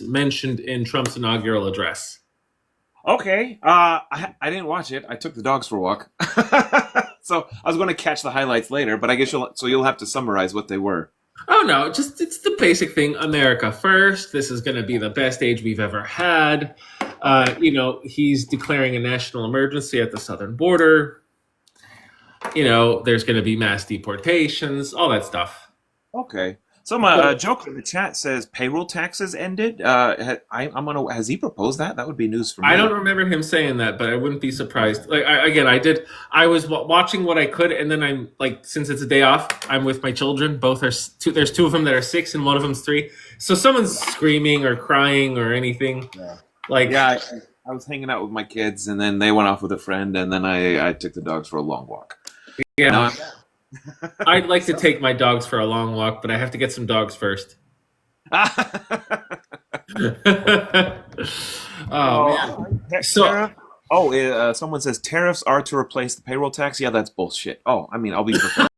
mentioned in Trump's inaugural address. Okay. I didn't watch it. I took the dogs for a walk. So I was going to catch the highlights later, but I guess you'll have to summarize what they were. Oh no, just it's the basic thing. America first. This is going to be the best age we've ever had. Okay. He's declaring a national emergency at the southern border. There's going to be mass deportations, all that stuff. Okay. So my joke in the chat says payroll taxes ended. Has he proposed that? That would be news for I me. don't remember him saying that, but I wouldn't be surprised. Like I did. I was watching what I could, and then I'm like, since it's a day off, I'm with my children. Both are two. There's two of them that are 6, and one of them's 3. So someone's screaming or crying or anything. Yeah. Like, Yeah. I was hanging out with my kids, and then they went off with a friend, and then I took the dogs for a long walk. yeah, Now I'd like to take my dogs for a long walk, but I have to get some dogs first. Oh man. So Someone says tariffs are to replace the payroll tax. Yeah, that's bullshit. Oh, I mean, I'll be perfect.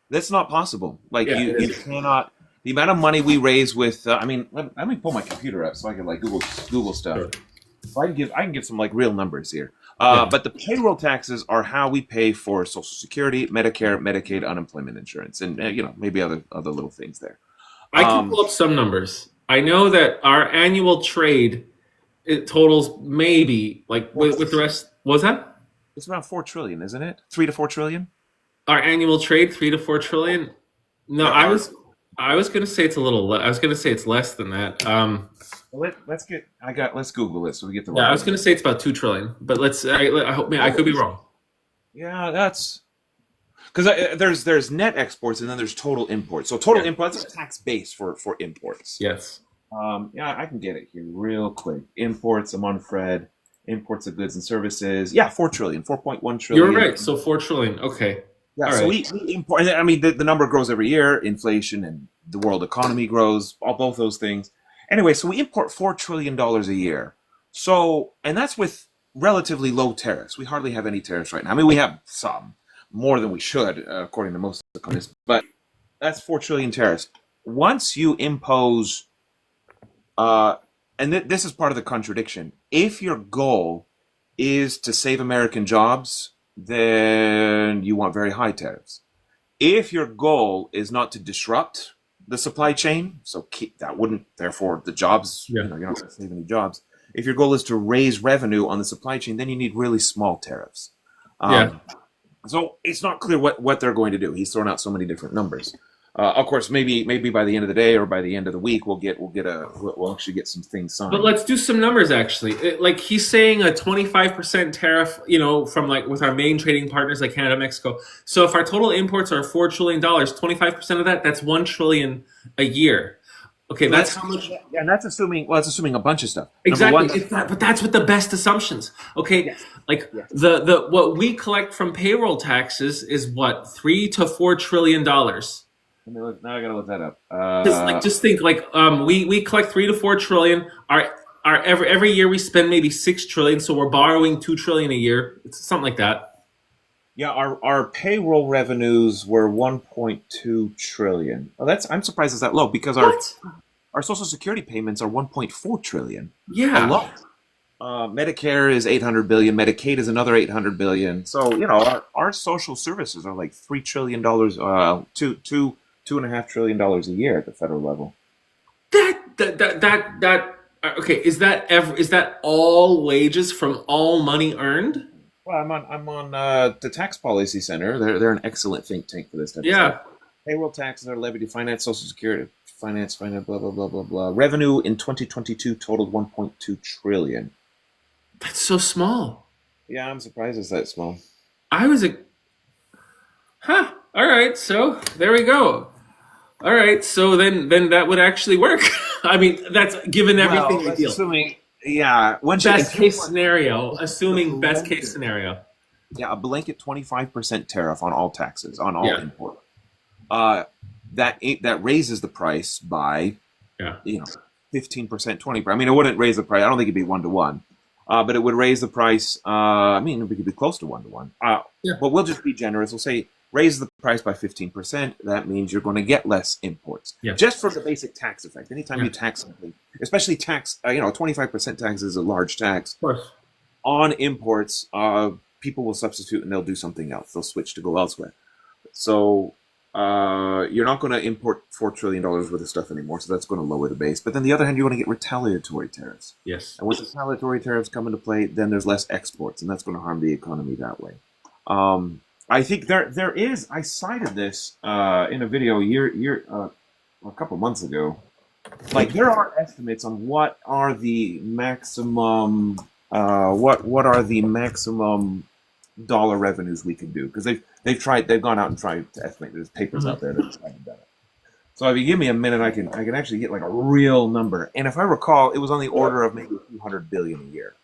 That's not possible. Like yeah, you cannot. The amount of money we raise with, let me pull my computer up so I can like Google stuff. Sure. So I can give some like real numbers here. Yeah. But the payroll taxes are how we pay for Social Security, Medicare, Medicaid, unemployment insurance, and maybe other little things there. I can pull up some numbers. I know that our annual trade, it totals maybe like with the rest. Was that It's around 4 trillion, isn't it? 3 to 4 trillion. our annual trade 3 to 4 trillion? No, Yeah, I was going to say it's a little. I was going to say it's less than that. Let's Google it so we get the Yeah, I right was going number. to say it's about 2 trillion, but let's. I hope. Man, I could be wrong. Yeah, that's because there's net exports and then there's total imports. So total Yeah. imports is tax base for imports. Yes, Yeah, I can get it here real quick. Imports, I'm on Fred. Imports of goods and services. Yeah, 4 trillion, 4.1 you were trillion. right. So 4 trillion. Okay. Yeah, All so right. we import. I mean, the number grows every year. Inflation and the world economy grows. Both those things. Anyway, so we import $4 trillion a year. So, and that's with relatively low tariffs. We hardly have any tariffs right now. I mean, we have some more than we should, according to most economists. But that's 4 trillion tariffs. Once you impose, this is part of the contradiction. If your goal is to save American jobs, then you want very high tariffs. If your goal is not to disrupt the supply chain, so that wouldn't, therefore, the jobs, Yeah. you're not going to save any jobs. If your goal is to raise revenue on the supply chain, then you need really small tariffs. Yeah. So it's not clear what they're going to do. He's thrown out so many different numbers. Of course, maybe by the end of the day or by the end of the week, we'll actually get some things signed. But let's do some numbers actually. Like he's saying a 25% tariff, from like with our main trading partners like Canada, Mexico. So if our total imports are $4 trillion, 25% of that's 1 trillion a year. Okay, So that's how much. Yeah, and that's assuming. Well, that's assuming a bunch of stuff. Exactly. Number one, But that's with the best assumptions. Okay, yes, like yes. the what we collect from payroll taxes is what, $3 to $4 trillion. Now I gotta look that up. Just think like we collect 3 to 4 trillion. Our every year we spend maybe 6 trillion, so we're borrowing 2 trillion a year. It's something like that. Yeah, our payroll revenues were 1.2 trillion. Well, I'm surprised it's that low because What? our Social Security payments are 1.4 trillion. A Yeah. lot. Medicare is 800 billion. Medicaid is another 800 billion. So our social services are like $3 trillion, $2.5 trillion a year at the federal level. That. Okay, is that all wages from all money earned? Well, I'm on the Tax Policy Center. They're an excellent think tank for this type of Yeah. stuff. Payroll taxes are levied to finance Social Security, finance, blah blah blah blah blah. Revenue in 2022 totaled 1.2 trillion. That's so small. Yeah, I'm surprised it's that small. I was a. Huh. All right. So there we go. All right. So then that would actually work. I mean, that's given everything Well, we that's deal. assuming, yeah, Best case scenario. Assuming best case scenario. yeah, a blanket 25% tariff on all taxes on all Yeah. import. That raises the price by Yeah. 15%, 20%. I mean, it wouldn't raise the price. I don't think it'd be 1 to 1. But it would raise the price. I mean, we could be close to 1 to 1. Yeah. But we'll just be generous. We'll say raise the price by 15%, that means you're going to get less imports. Yeah. Just for the basic tax effect. Anytime Yeah. you tax something, especially tax, 25% tax is a large tax. Of course. On imports, people will substitute and they'll do something else. They'll switch to go elsewhere. So you're not going to import $4 trillion worth of stuff anymore, so that's going to lower the base. But then the other hand, you're going to get retaliatory tariffs. Yes. And when retaliatory tariffs come into play, then there's less exports, and that's going to harm the economy that way. I think there is. I cited this in a video a couple months ago. Like, there are estimates on what are the maximum dollar revenues we can do, because they've gone out and tried to estimate. There's papers out there that have tried to do it. So if you give me a minute, I can actually get like a real number. And if I recall, it was on the order of maybe 200 billion a year.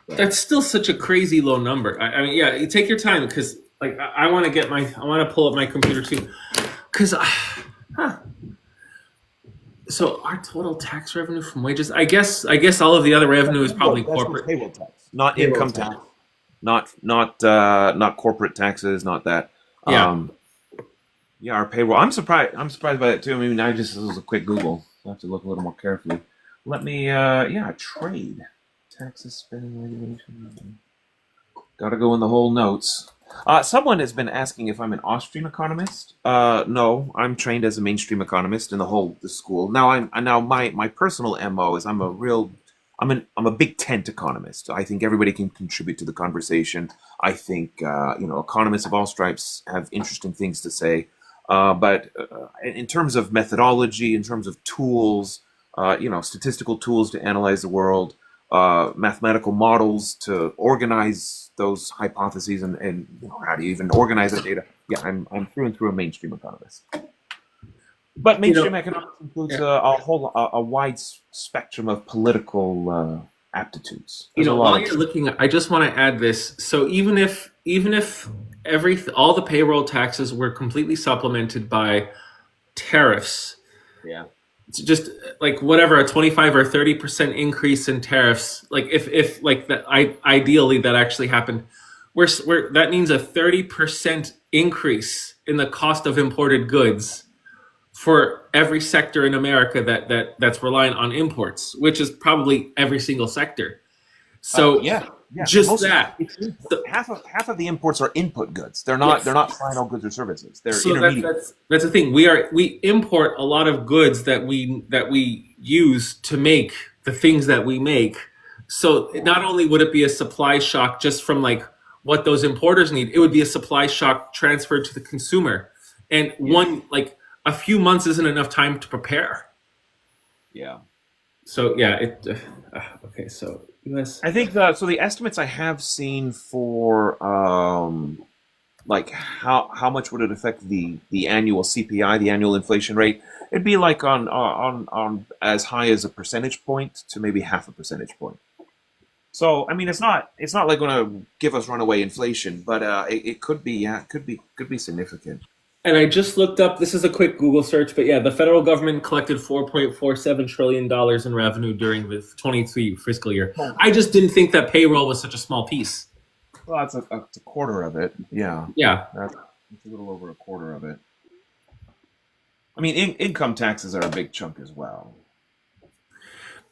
That's still such a crazy low number. I mean, yeah, you take your time, because like I want to pull up my computer too, because So our total tax revenue from wages, I guess all of the other revenue is probably corporate payroll tax, not income tax, not corporate taxes, not that. Yeah. Yeah, our payroll. I'm surprised by that too. I mean, this was a quick Google. So I have to look a little more carefully. Let me trade. Taxes, spending, regulation. Gotta go in the whole notes. Someone has been asking if I'm an Austrian economist. No, I'm trained as a mainstream economist in the school. Now my personal MO is I'm a big tent economist. I think everybody can contribute to the conversation. I think economists of all stripes have interesting things to say. But in terms of methodology, in terms of tools, statistical tools to analyze the world, mathematical models to organize those hypotheses, and how do you even organize that data? Yeah, I'm through and through a mainstream economist. But mainstream economics includes a wide spectrum of political aptitudes. While you're looking, I just want to add this. So even if all the payroll taxes were completely supplemented by tariffs, yeah, it's just like whatever, a 25 or 30% increase in tariffs, like if like that, ideally that actually happened, that means a 30% increase in the cost of imported goods for every sector in America that's reliant on imports, which is probably every single sector. So just that. Half of the imports are input goods. They're not final goods or services. They're intermediate. That's the thing. We import a lot of goods that we use to make the things that we make. So not only would it be a supply shock just from like what those importers need, it would be a supply shock transferred to the consumer. And a few months isn't enough time to prepare. Yeah. So okay. So US. I think the estimates I have seen for like how much would it affect the annual CPI, the annual inflation rate? It'd be like on as high as a percentage point to maybe half a percentage point. So I mean, it's not like going to give us runaway inflation, but it could be could be significant. And I just looked up, this is a quick Google search, but yeah, the federal government collected $4.47 trillion in revenue during the 23 fiscal year. I just didn't think that payroll was such a small piece. Well, it's a quarter of it. Yeah. Yeah. It's a little over a quarter of it. I mean, income taxes are a big chunk as well.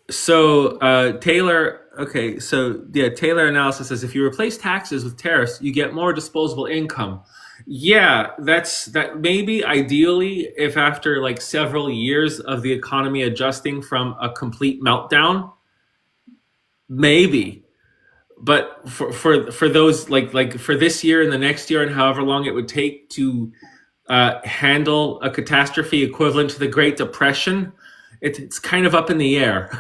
So Taylor analysis says if you replace taxes with tariffs, you get more disposable income. Yeah, that maybe ideally if after like several years of the economy adjusting from a complete meltdown, maybe. But for those like for this year and the next year and however long it would take to handle a catastrophe equivalent to the Great Depression, it's kind of up in the air.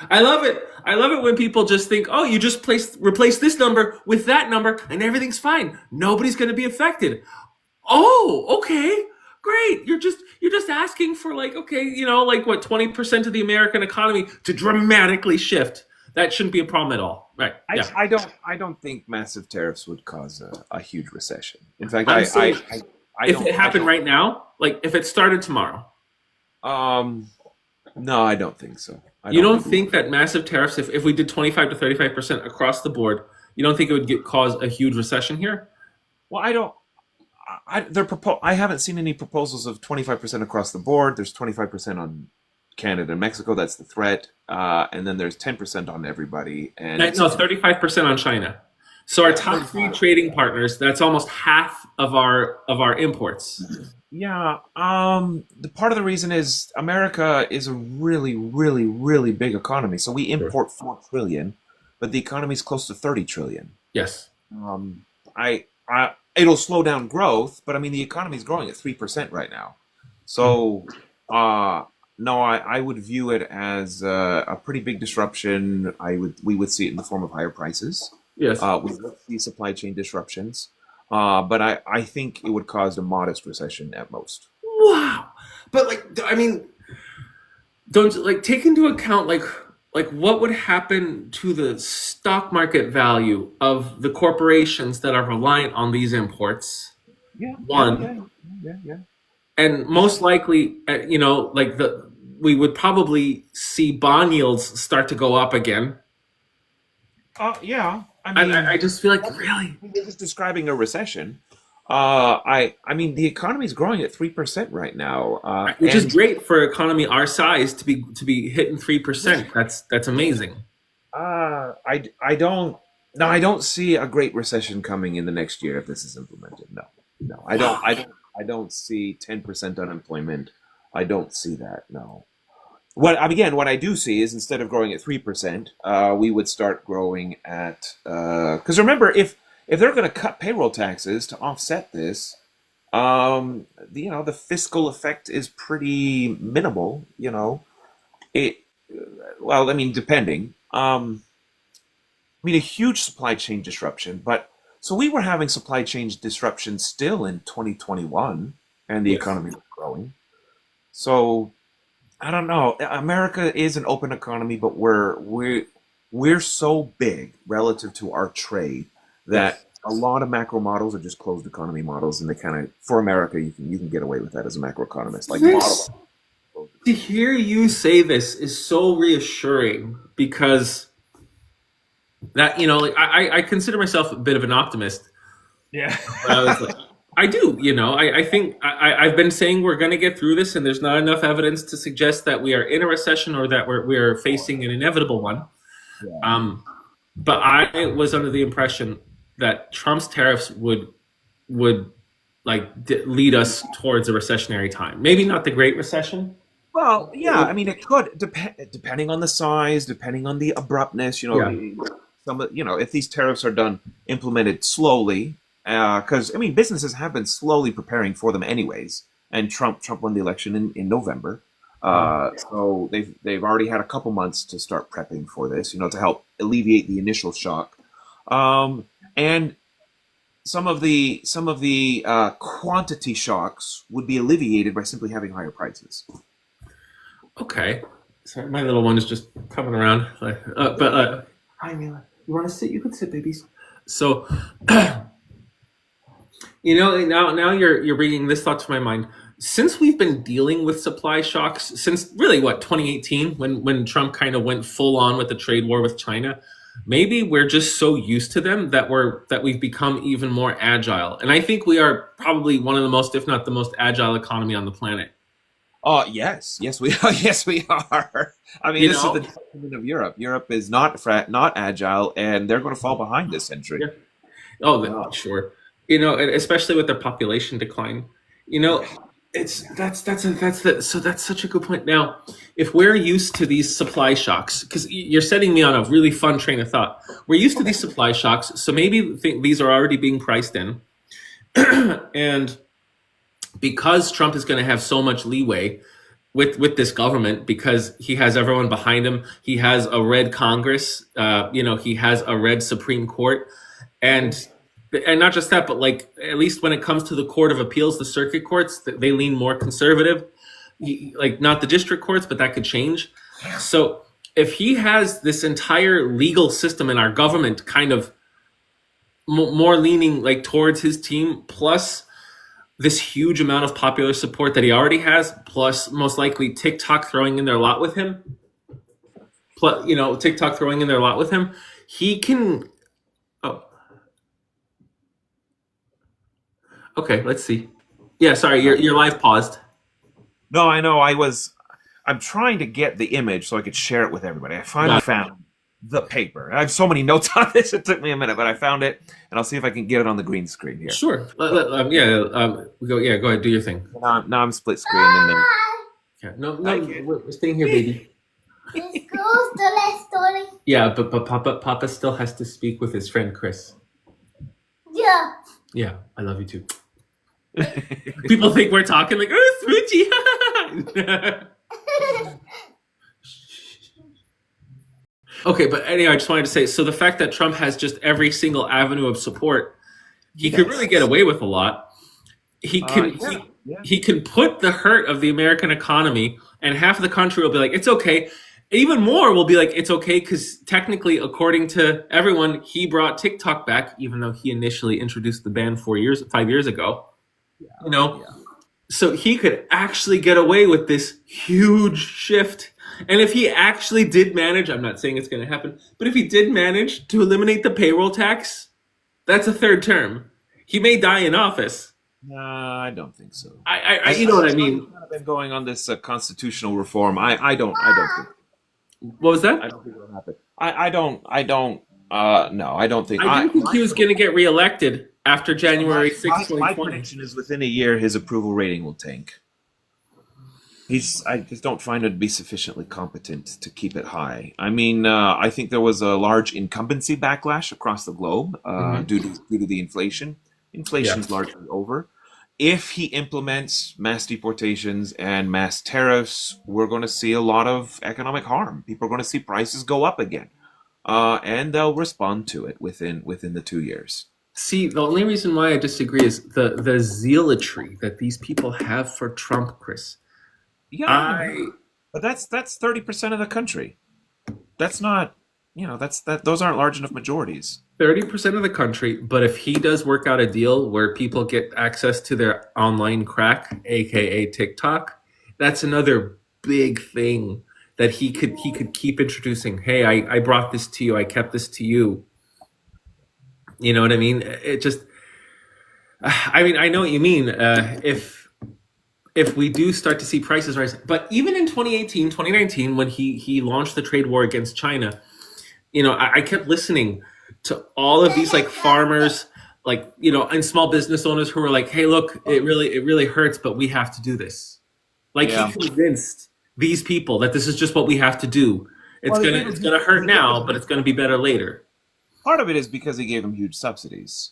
I love it. I love it when people just think, oh, you just replace this number with that number and everything's fine. Nobody's going to be affected. Oh, okay, great. You're just asking for like, okay, like what, 20% of the American economy to dramatically shift. That shouldn't be a problem at all. Right. Yeah. I don't think massive tariffs would cause a huge recession. In fact, if it happened right now, like if it started tomorrow. No, I don't think so. You don't think that massive tariffs, if we did 25 to 35% across the board, You don't think it would cause a huge recession here? Well, I don't. I haven't seen any proposals of 25% across the board. There's 25% on Canada and Mexico. That's the threat, and then there's 10% on everybody. And No, 35% on China. So our top three trading partners, that's almost half of our imports. yeah, the part of the reason is America is a really, really, really big economy. So we Sure. import 4 trillion, but the economy is close to 30 trillion. Yes. It'll slow down growth, but I mean the economy is growing at 3% right now. So no, I would view it as a pretty big disruption. We would see it in the form of higher prices. Yes. We would see supply chain disruptions, but I think it would cause a modest recession at most. Wow. But like, I mean, don't like take into account like what would happen to the stock market value of the corporations that are reliant on these imports. Yeah, yeah, One, yeah, yeah, yeah. and most likely, like we would probably see bond yields start to go up again. Yeah. I And mean, I just feel like really, this is describing a recession. I mean, the economy is growing at 3% right now, which is and great for an economy our size to be hitting 3%. That's amazing. I don't. No, I don't see a great recession coming in the next year if this is implemented. No, no, I don't. Wow. I don't see 10% unemployment. I don't see that. No. What I do see is instead of growing at 3%, we would start growing at because remember if they're going to cut payroll taxes to offset this, the fiscal effect is pretty minimal. It well, I mean, depending. I mean, a huge supply chain disruption, but so we were having supply chain disruption still in 2021, and the Yes. economy was growing. So I don't know. America is an open economy, but we're so big relative to our trade that Yes. a lot of macro models are just closed economy models, and they kind of for America you can get away with that as a macroeconomist. Like This model. To hear you say this is so reassuring because that like I consider myself a bit of an optimist. Yeah. But I was like, I do, I think I've been saying we're going to get through this, and there's not enough evidence to suggest that we are in a recession or that we're facing an inevitable one. Yeah. Um, but I was under the impression that Trump's tariffs would like lead us towards a recessionary time. Maybe not the Great Recession. Well, yeah, I mean, it could depending on the size, depending on the abruptness. Yeah. If these tariffs are done implemented slowly, because I mean, businesses have been slowly preparing for them anyways, and Trump won the election in November, so they've already had a couple months to start prepping for this, to help alleviate the initial shock, and some of the quantity shocks would be alleviated by simply having higher prices. Okay. Sorry, my little one is just coming around. Like, hi Mila, you want to sit? You can sit, babies. So, now you're bringing this thought to my mind. Since we've been dealing with supply shocks since really what 2018, when Trump kind of went full on with the trade war with China, maybe we're just so used to them that we've become even more agile. And I think we are probably one of the most, if not the most agile economy on the planet. Oh yes, yes we are. Yes we are. I mean, You this is the know, testament of Europe. Europe is not agile, and they're going to fall behind this century. yeah. Oh, sure. And especially with their population decline. You know, it's that's such a good point. Now, if we're used to these supply shocks, because you're setting me on a really fun train of thought. We're used to these supply shocks, so maybe these are already being priced in, and because Trump is going to have so much leeway with this government because he has everyone behind him. He has a red Congress. He has a red Supreme Court, and not just that, but like at least when it comes to the Court of Appeals, the circuit courts, they lean more conservative. Like not the district courts, but that could change. So if he has this entire legal system in our government kind of more leaning like towards his team, plus this huge amount of popular support that he already has, plus most likely TikTok throwing in their lot with him, plus TikTok throwing in their lot with him, he can Okay, let's see. Yeah, sorry, Uh, your live paused. no, I know. I'm trying to get the image so I could share it with everybody. I finally Got found the paper. I have so many notes on this. It took me a minute, but I found it, and I'll see if I can get it on the green screen it. here. Sure. Yeah. We go. Yeah. Go ahead. Do your thing. Now I'm split screen, and then Yeah. No. hi, No. kid. We're staying here, baby. Yeah, but Papa still has to speak with his friend Chris. Yeah. Yeah. I love you too. People think we're talking like, oh, Smoochie. Okay, but anyway, I just wanted to say, so the fact that Trump has just every single avenue of support, he could really get Yes. away with a lot. He can Yeah, yeah. he can put the hurt of the American economy, and half of the country will be like, it's okay. Even more will be like, it's okay because technically, according to everyone, he brought TikTok back, even though he initially introduced the ban 5 years ago. You know, Yeah. so he could actually get away with this huge shift. And if he actually did manage, I'm not saying it's going to happen, but if he did manage to eliminate the payroll tax, that's a third term. He may die in office. No, I don't think so. You know what I mean? Kind of been going on this constitutional reform. I don't think. What was I that? don't think it'll happen. I don't. No, I don't think. I didn't think he was going to get reelected after January 6th, My 2020. prediction is within a year his approval rating will tank. I just don't find him to be sufficiently competent to keep it high. I mean, I think there was a large incumbency backlash across the globe due to the inflation. Inflation's largely over. If he implements mass deportations and mass tariffs, we're going to see a lot of economic harm. People are going to see prices go up again, and they'll respond to it within the 2 years. See, the only reason why I disagree is the zealotry that these people have for Trump, Chris. Yeah, but that's 30% of the country. That's not, those aren't large enough majorities. 30% of the country, but if he does work out a deal where people get access to their online crack, aka TikTok, that's another big thing that he could keep introducing. Hey, I brought this to you, I kept this to you. You know what I mean? It just, I mean, I know what you mean. If we do start to see prices rise, but even in 2018, 2019, when he launched the trade war against China, I kept listening to all of these like farmers, like, and small business owners who were like, hey, look, it really hurts, but we have to do this. Like Yeah. he convinced these people that this is just what we have to do. Well, It's gonna hurt now, but it's gonna be better later. Part of it is because he gave them huge subsidies.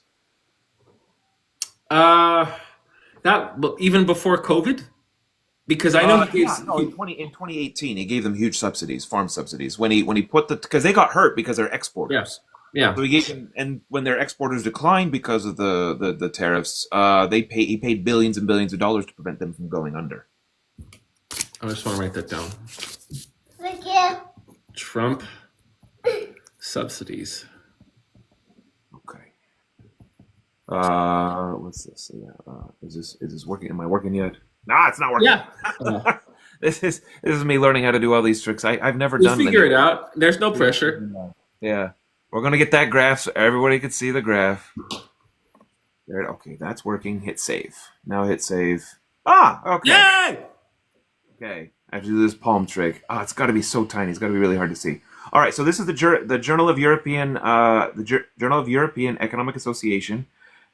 Even before COVID, because I know In 2018 he gave them huge subsidies, farm subsidies. When he put because they got hurt because they're exporters. Yeah. So he gave them, and when their exporters declined because of the tariffs, he paid billions and billions of dollars to prevent them from going under. I just want to write that down. Thank you. Trump subsidies. Okay. What's this? Yeah. Is this working? Am I working yet? Nah, it's not working. Yeah. This is me learning how to do all these tricks. I've never We'll done. figure it out. There's no pressure. Yeah, we're gonna get that graph so everybody can see the graph. There. Okay, that's working. Hit save. Now hit save. Okay. Yay! Okay. I have to do this palm trick. It's got to be so tiny. It's got to be really hard to see. All right. So this is the Journal of European Journal of European Economic Association,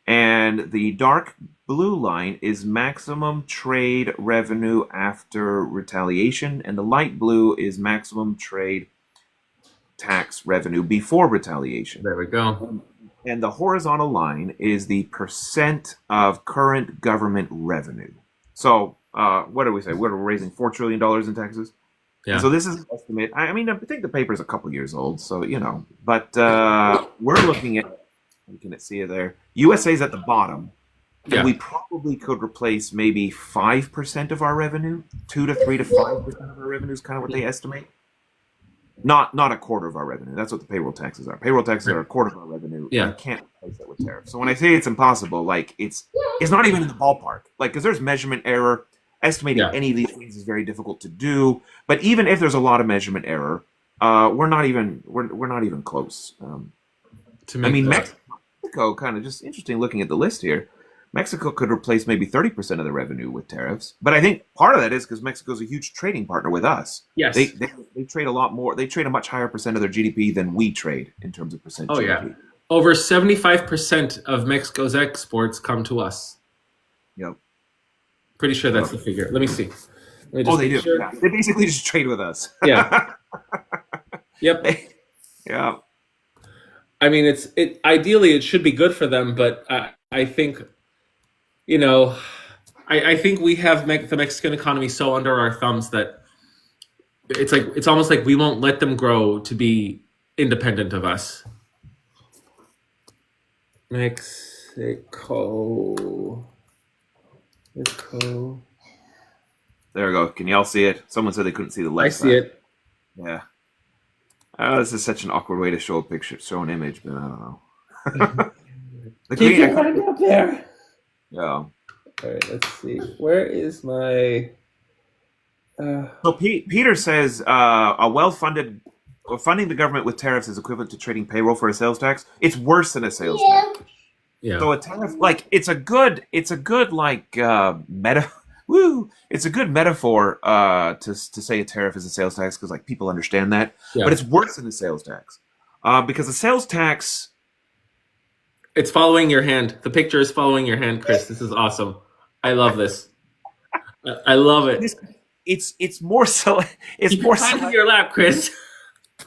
and the dark blue line is maximum trade revenue after retaliation, and the light blue is maximum trade tax revenue before retaliation. There we go. And the horizontal line is the percent of current government revenue. So, what do we say? We're raising $4 trillion in taxes. Yeah. And so this is an estimate. I mean, I think the paper is a couple years old, so But we're looking at. Can it see it there? USA's at the bottom. And Yeah. we probably could replace maybe 5% of our revenue, 3 to 5% of our revenue is kind of what they estimate. Not a quarter of our revenue. That's what the payroll taxes are. Payroll taxes are a quarter of our revenue. Yeah. You can't replace that with tariffs. So when I say it's impossible, like it's not even in the ballpark. Like because there's measurement error. Estimating any of these things is very difficult to do. But even if there's a lot of measurement error, we're not even close. I mean, Mexico kind of just interesting looking at the list here. Mexico could replace maybe 30% of the revenue with tariffs. But I think part of that is because Mexico's a huge trading partner with us. They, Yes. they they trade a lot more. They trade a much higher percent of their GDP than we trade in terms of percent Oh yeah. GDP. Over 75% of Mexico's exports come to us. Yep. Pretty sure that's Yep. the figure. Let me see. Let me Oh, just they make do. sure. Yeah. They basically just trade with us. Yeah. Yep. Yeah. I mean, ideally it should be good for them, but I think you know, I think we have the Mexican economy so under our thumbs that it's almost like we won't let them grow to be independent of us. Mexico. Mexico. There we go. Can y'all see it? Someone said they couldn't see the I left see side. it. Yeah. This is such an awkward way to show a picture, show an image, but I don't know. The Keep green, your hand up there. yeah. All right, let's see. Where is my? So Peter says funding the government with tariffs is equivalent to trading payroll for a sales tax. It's worse than a sales tax. Yeah. So a tariff, like it's a good like meta. Woo! It's a good metaphor to say a tariff is a sales tax because like people understand that, Yeah. but it's worse than a sales tax because a sales tax. It's following your hand. The picture is following your hand, Chris. This is awesome. I love this. I love it. It's more so. It's Keep more your hand so. in your lap, Chris.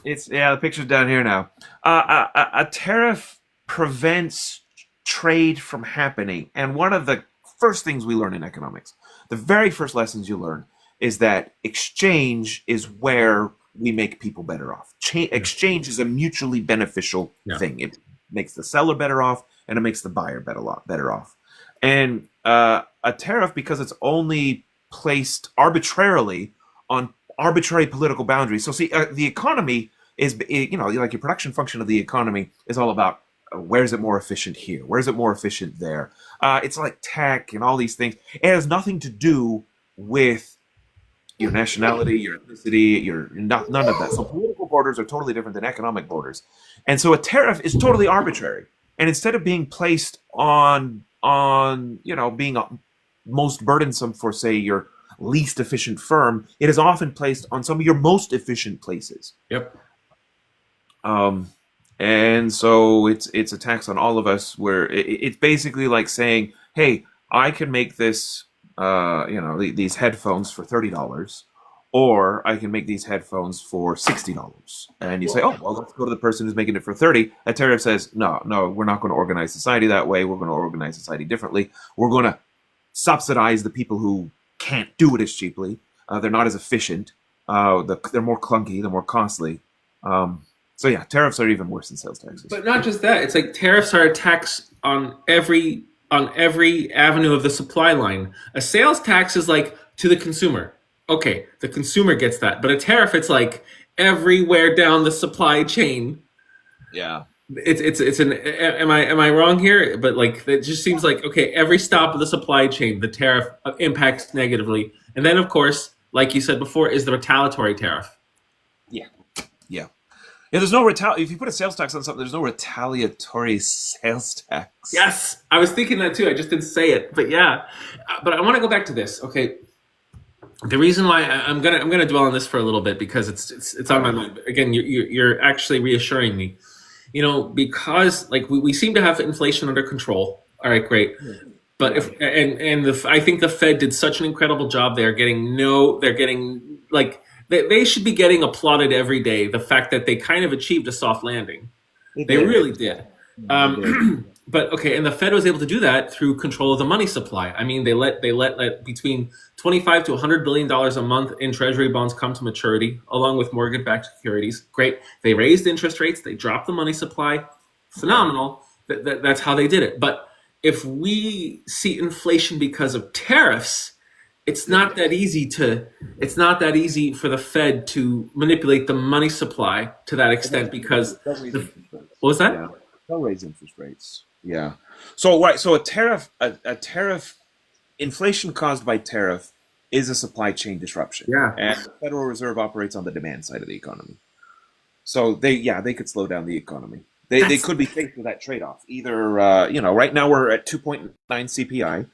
It's the picture's down here now. A tariff prevents trade from happening, and one of the first things we learn in economics, the very first lessons you learn, is that exchange is where we make people better off. Exchange is a mutually beneficial thing. It makes the seller better off, and it makes the buyer better off. And a tariff, because it's only placed arbitrarily on arbitrary political boundaries. So see, the economy is, like your production function of the economy is all about where is it more efficient here? Where is it more efficient there? It's like tech and all these things. It has nothing to do with your nationality, your ethnicity, none of that. So political borders are totally different than economic borders. And so a tariff is totally arbitrary. And instead of being placed on being most burdensome for, say, your least efficient firm, it is often placed on some of your most efficient places. Yep. And so it's a tax on all of us, where it's basically like saying, hey, I can make this, these headphones for $30, or I can make these headphones for $60. And you say, oh, well, let's go to the person who's making it for 30. A tariff says, no, we're not going to organize society that way. We're going to organize society differently. We're going to subsidize the people who can't do it as cheaply. They're not as efficient. They're more clunky. They're more costly. So yeah, tariffs are even worse than sales taxes. But not just that. It's like tariffs are a tax on every avenue of the supply line. A sales tax is like to the consumer. Okay, the consumer gets that. But a tariff, it's like everywhere down the supply chain. Yeah. It's an am I wrong here? But like it just seems like okay, every stop of the supply chain, the tariff impacts negatively. And then of course, like you said before, is the retaliatory tariff. Yeah. Yeah. Yeah, there's no if you put a sales tax on something, there's no retaliatory sales tax. Yes, I was thinking that too. I just didn't say it, but yeah. But I want to go back to this. Okay, the reason why I'm gonna dwell on this for a little bit because it's on my mind. Again, you're actually reassuring me. Because like we seem to have inflation under control. All right, great. But I think the Fed did such an incredible job. They're getting they should be getting applauded every day. The fact that they kind of achieved a soft landing, they really did. But okay, and the Fed was able to do that through control of the money supply. I mean, they let between $25 to $100 billion a month in Treasury bonds come to maturity, along with mortgage-backed securities. Great. They raised interest rates. They dropped the money supply. Phenomenal. That's how they did it. But if we see inflation because of tariffs, it's not that easy for the Fed to manipulate the money supply to that extent because what was that? Yeah, they'll raise interest rates. Yeah. So a tariff, inflation caused by tariff is a supply chain disruption. Yeah. And the Federal Reserve operates on the demand side of the economy. So they could slow down the economy. They could be faced with that trade-off. Either, right now we're at 2.9 CPI,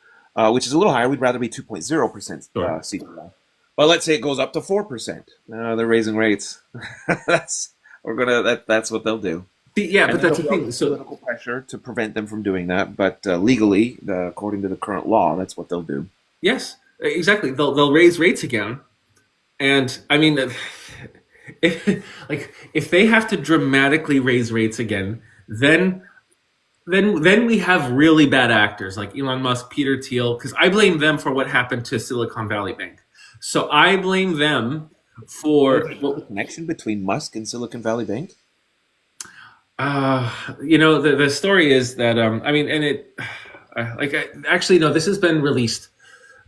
which is a little higher. We'd rather be 2.0% Sure. CPI. But let's say it goes up to 4%. They're raising rates. That's what they'll do. Yeah, And but that's the there'll thing. be So political pressure to prevent them from doing that. But legally, according to the current law, that's what they'll do. yes, exactly. They'll raise rates again, and I mean, if they have to dramatically raise rates again, then we have really bad actors like Elon Musk, Peter Thiel, because I blame them for what happened to Silicon Valley Bank. So I blame them for The connection between Musk and Silicon Valley Bank? the story is that I mean, and it actually no, this has been released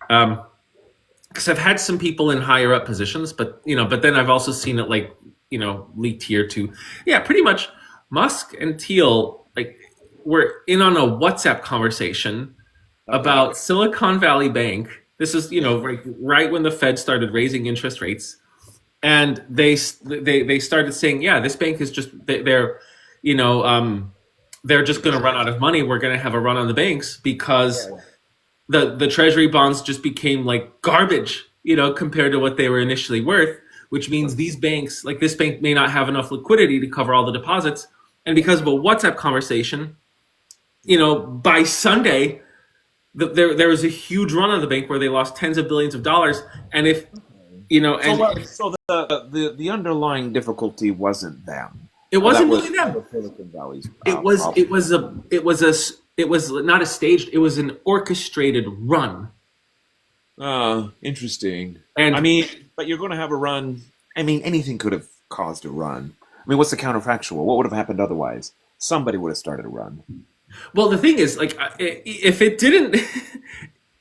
because I've had some people in higher up positions, but but then I've also seen it leaked here too. Yeah, pretty much Musk and Thiel were in on a WhatsApp conversation about Silicon Valley Bank. This is right when the Fed started raising interest rates, and they started saying, yeah, this bank is just you know they're just going to run out of money. We're going to have a run on the banks because the treasury bonds just became like garbage, compared to what they were initially worth, which means these banks, like this bank, may not have enough liquidity to cover all the deposits. And because of a WhatsApp conversation, by Sunday, there was a huge run on the bank where they lost tens of billions of dollars. And if, So the underlying difficulty wasn't them. it wasn't That was really them. Silicon Valley's It was not a staged, it was an orchestrated run. Interesting. And But you're going to have a run. Anything could have caused a run. What's the counterfactual? What would have happened otherwise? Somebody would have started a run. well, the thing is, if it didn't,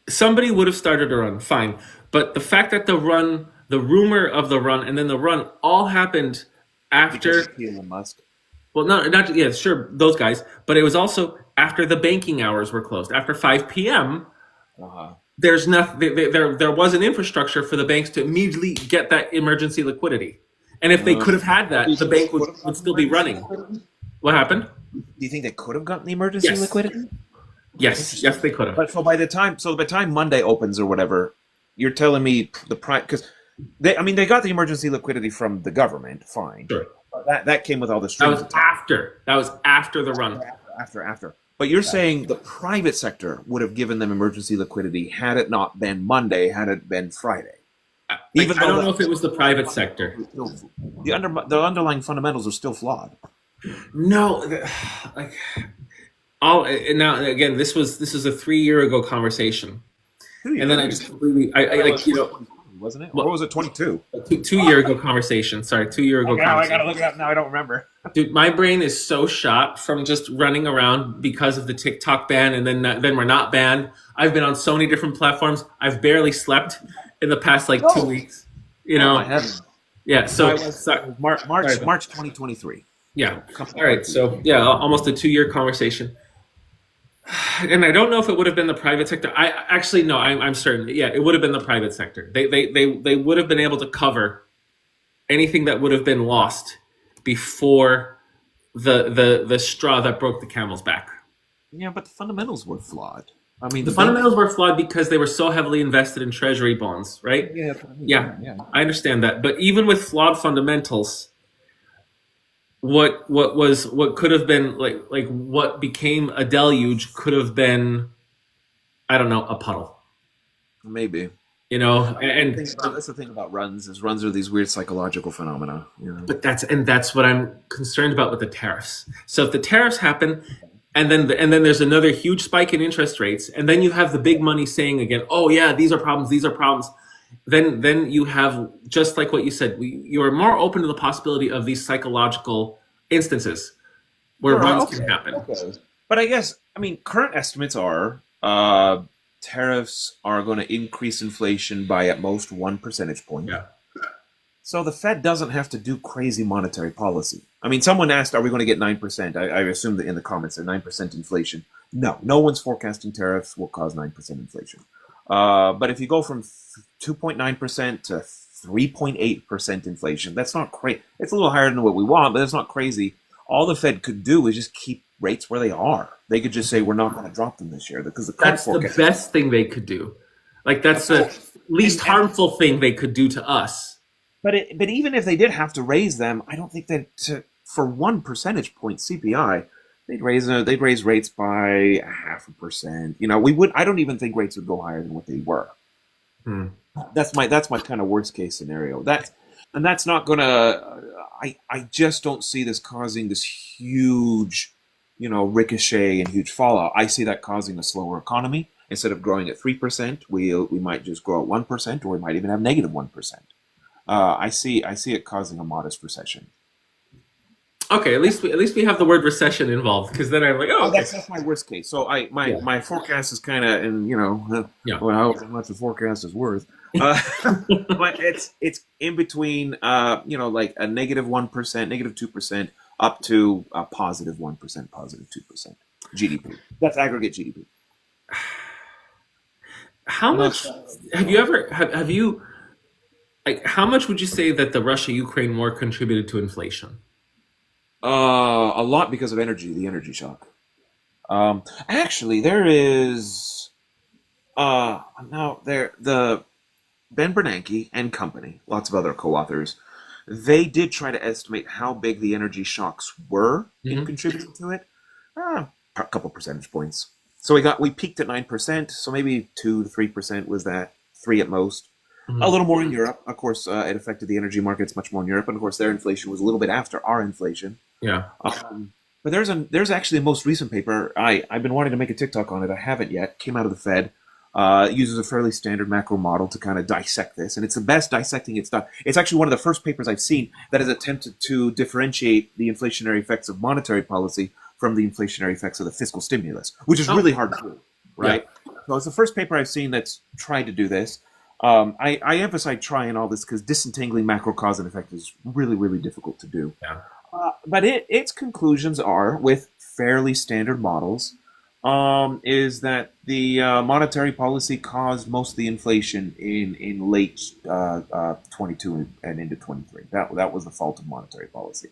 somebody would have started a run, fine. But the fact that the rumor of the run, and then the run all happened after. Because Elon Musk. Well, no, not yeah, sure, those guys, but it was also after the banking hours were closed. After 5 p.m., Uh-huh. there's nothing. There was an infrastructure for the banks to immediately get that emergency liquidity, and if they could have had that, the bank would still be running. What happened? Do you think they could have gotten the emergency Yes. liquidity? Yes, they could have. But so by the time Monday opens or whatever, you're telling me the prime because they got the emergency liquidity from the government, fine. Sure. But that came with all the That strings. was after. That was after the run. After. But you're saying the private sector would have given them emergency liquidity had it not been Monday, had it been Friday. I don't know if it was the private sector. The underlying fundamentals are still flawed. No, now again, this is a 3 year ago conversation, and then I just completely wasn't it? Or was it 22? 2 year ago conversation. Sorry, 2 year ago. I gotta look it up now. I don't remember. Dude, my brain is so shot from just running around because of the TikTok ban, and then we're not banned. I've been on so many different platforms. I've barely slept in the past 2 weeks. I haven't. Yeah. So March Sorry. 2023. Yeah. All right. So yeah, almost a 2 year conversation. And I don't know if it would have been the private sector. I actually no, I'm certain. Yeah, it would have been the private sector. They would have been able to cover anything that would have been lost before the straw that broke the camel's back. Yeah, but the fundamentals were flawed. The fundamentals were flawed because they were so heavily invested in treasury bonds, right? Yeah. I understand that. But even with flawed fundamentals, what could have been like what became a deluge could have been, I don't know, a puddle. Maybe. And That's the thing about runs is runs are these weird psychological phenomena. but that's what I'm concerned about with the tariffs. So if the tariffs happen, and then there's another huge spike in interest rates, and then you have the big money saying again, oh yeah, these are problems. Then you have, just like what you said, you are more open to the possibility of these psychological instances where runs can happen. Okay. But I guess, current estimates are tariffs are going to increase inflation by at most 1 percentage point. Yeah. So the Fed doesn't have to do crazy monetary policy. Someone asked, are we going to get 9%? I assume that in the comments, 9% inflation. No one's forecasting tariffs will cause 9% inflation. But if you go from 2.9% to 3.8% inflation, that's not crazy. It's a little higher than what we want, but it's not crazy. all the Fed could do is just keep rates where they are. They could just say we're not going to drop them this year because the current That's the forecast. best thing they could do. Like that's So, the least harmful thing they could do to us. but even if they did have to raise them, I don't think that for 1 percentage point CPI, they'd raise rates by 0.5%. You know, we would. I don't even think rates would go higher than what they were. Hmm. That's my kind of worst case scenario. That's not gonna. I just don't see this causing this huge, ricochet and huge fallout. I see that causing a slower economy. Instead of growing at 3%, we might just grow at 1%, or we might even have negative 1%. I see it causing a modest recession. Okay, at least we have the word recession involved, because then I'm like, oh, okay. That's my worst case. So my forecast is kind of, and Yeah. well, how much the forecast is worth, but it's in between, like a negative 1%, negative 2%, up to a positive 1%, positive 2% GDP. That's aggregate GDP. How much have you like? How much would you say that the Russia-Ukraine war contributed to inflation? A lot because of the energy shock. Actually, there is now the Ben Bernanke and company, lots of other co-authors, they did try to estimate how big the energy shocks were in contributing to it. A couple percentage points. So we peaked at 9%, so maybe 2 to 3% was that, 3 at most. A little more in Europe, of course. It affected the energy markets much more in Europe, and of course their inflation was a little bit after our inflation. Yeah. But there's actually a most recent paper. I've been wanting to make a TikTok on it. I haven't yet. Came out of the Fed. It uses a fairly standard macro model to kind of dissect this, and it's the best dissecting it's done. It's actually one of the first papers I've seen that has attempted to differentiate the inflationary effects of monetary policy from the inflationary effects of the fiscal stimulus, which is really hard to do, right? Yeah. So it's the first paper I've seen that's tried to do this. I emphasize trying all this because disentangling macro cause and effect is really, really difficult to do. Yeah. But its conclusions are, with fairly standard models, is that the monetary policy caused most of the inflation in late 22 and into 23. That was the fault of monetary policy.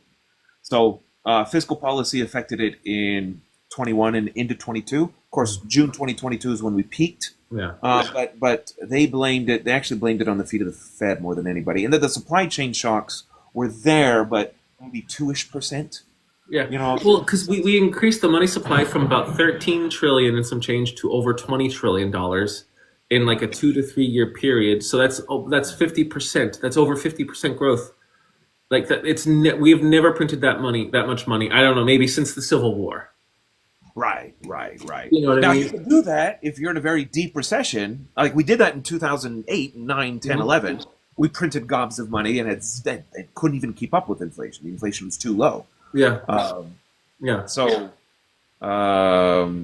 So fiscal policy affected it in 21 and into 22. Of course, June 2022 is when we peaked. Yeah. But they blamed it. They actually blamed it on the feet of the Fed more than anybody. And that the supply chain shocks were there, but maybe 2-ish%. Yeah. Well, because we increased the money supply from about 13 trillion and some change to over $20 trillion in like a 2 to 3 year period. So that's 50%. That's over 50% growth. Like that, we have never printed that much money. I don't know, maybe since the Civil War. Right. You know what I mean? You can do that if you're in a very deep recession. Like we did that in 2008, 9, 10, 11. We printed gobs of money and it couldn't even keep up with inflation. The inflation was too low. Yeah. So, I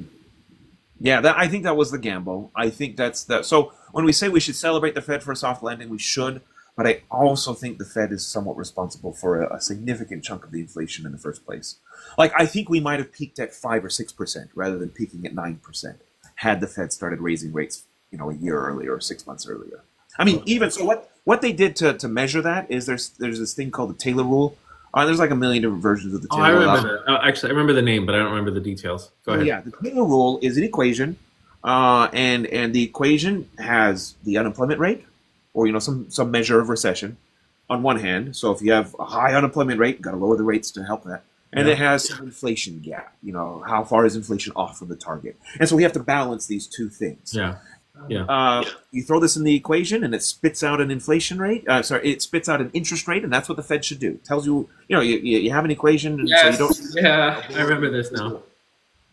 think that was the gamble. I think that's that. So when we say we should celebrate the Fed for a soft landing, we should. But I also think the Fed is somewhat responsible for a significant chunk of the inflation in the first place. Like, I think we might have peaked at 5 or 6% rather than peaking at 9% had the Fed started raising rates, a year earlier or 6 months earlier. I mean, even so, what they did to measure that is there's this thing called the Taylor rule. There's like a million different versions of the Taylor rule. I remember that. Actually, I remember the name, but I don't remember the details. Go ahead. Yeah, the Taylor rule is an equation, and the equation has the unemployment rate, or some measure of recession, on one hand. So if you have a high unemployment rate, got to lower the rates to help that. And it has some inflation gap. How far is inflation off from the target? And so we have to balance these two things. Yeah. You throw this in the equation, and it spits out an inflation rate. It spits out an interest rate, and that's what the Fed should do. It tells you, you have an equation, and so you don't. Yeah, I remember this now.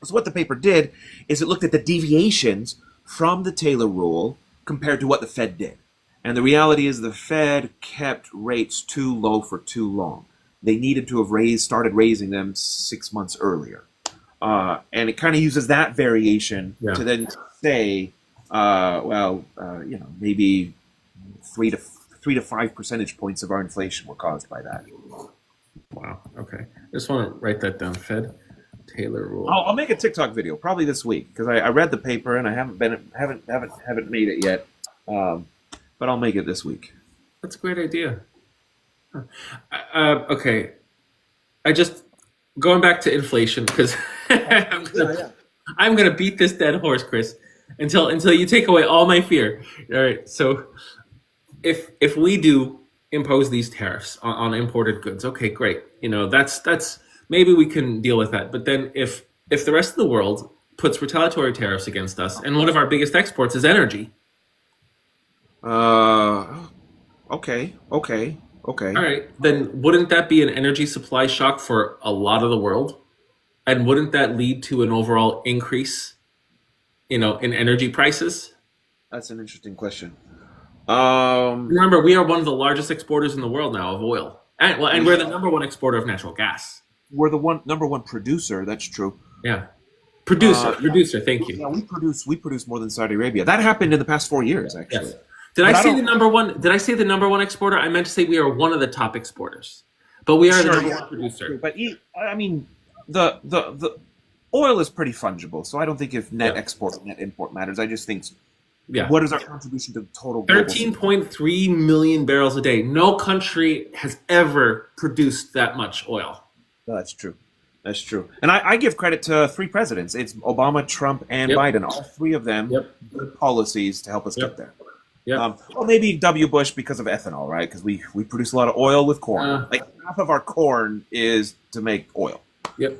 So what the paper did is it looked at the deviations from the Taylor rule compared to what the Fed did. And the reality is the Fed kept rates too low for too long. They needed to have started raising them 6 months earlier. And it kind of uses that variation to then say, maybe 3 to 5 percentage points of our inflation were caused by that. Wow. Okay. I just want to write that down. Fed Taylor rule. I'll make a TikTok video probably this week because I read the paper and I haven't made it yet. But I'll make it this week. That's a great idea. Okay. going back to inflation because Yeah, yeah. I'm gonna beat this dead horse, Chris, until you take away all my fear. All right. So if we do impose these tariffs on imported goods, okay, great. That's maybe we can deal with that. But then if the rest of the world puts retaliatory tariffs against us, and one of our biggest exports is energy, Uh, okay, okay, all okay. right, then wouldn't that be an energy supply shock for a lot of the world? And wouldn't that lead to an overall increase, in energy prices? That's an interesting question. Remember, we are one of the largest exporters in the world now of oil, and we're the number one exporter of natural gas. We're the number one producer. That's true. Yeah, producer, Yeah, producer. Thank you. yeah. We produce more than Saudi Arabia. That happened in the past 4 years, actually. Yes. Did I But I say the don't. number one? Did I say the number one exporter? I meant to say we are one of the top exporters, but we are the Sure, number yeah. one producer. But I mean, the oil is pretty fungible, so I don't think if net Yeah, export or net import matters. I just think yeah. what is our contribution to the total global supply? 13.3 million barrels a day. No country has ever produced that much oil. No, that's true. That's true. And I give credit to three presidents. It's Obama, Trump, and Yep. Biden. All three of them Yep. good policies to help us get Yep. there. Yep. Well, maybe W. Bush because of ethanol, right? Because we produce a lot of oil with corn. Uh, Like half of our corn is to make oil. yep.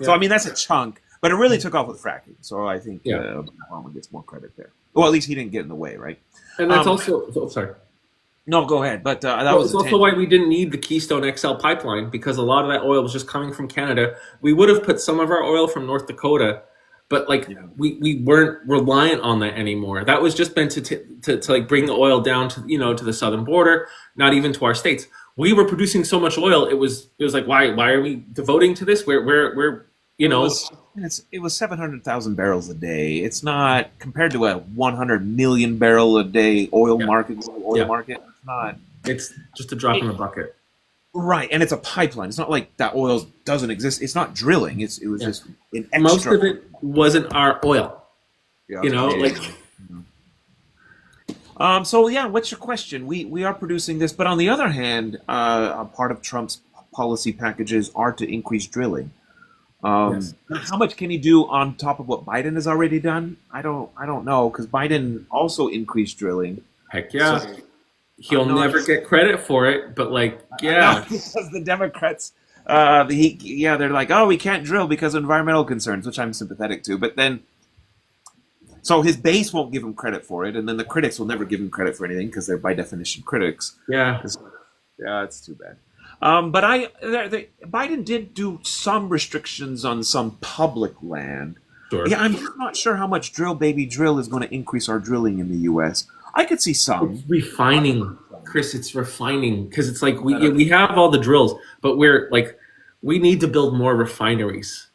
So I Yep. mean that's a chunk, but it really took off with fracking. So I think Yeah. Obama gets more credit there. Well, at least he didn't get in the way, right? And that's Um, also sorry. no, go ahead. But that Well, was it's a also tangent. why we didn't need the Keystone XL pipeline because a lot of that oil was just coming from Canada. We would have put some of our oil from North Dakota, but like Yeah. we weren't reliant on that anymore. That was just meant to like bring the oil down to to the southern border, not even to our states. We were producing so much oil, it was like why are we devoting to this? We're you Well, know it was 700,000 barrels a day. It's not compared to a 100 million barrel a day oil yeah market. Global oil yeah market. It's not it's just a drop in the bucket. right, and it's a pipeline. It's not like that oil doesn't exist. It's not drilling. It was Yeah, just an most extra. of it wasn't our oil. Yeah, Like yeah. So yeah, what's your question? We are producing this, but on the other hand, a part of Trump's policy packages are to increase drilling. yes. How much can he do on top of what Biden has already done? I don't know because Biden also increased drilling. Heck So yeah. He'll I'm not never get credit for it, but like, I know yeah, because the Democrats, they're like, oh, we can't drill because of environmental concerns, which I'm sympathetic to. But then, so his base won't give him credit for it, and then the critics will never give him credit for anything because they're by definition critics. yeah, Yeah, it's too bad. But Biden did do some restrictions on some public land. sure. Yeah, I'm not sure how much drill baby drill is going to increase our drilling in the U.S. I could see It's some. refining, Chris. It's refining because it's like I don't we have all the drills, but we're like we need to build more refineries.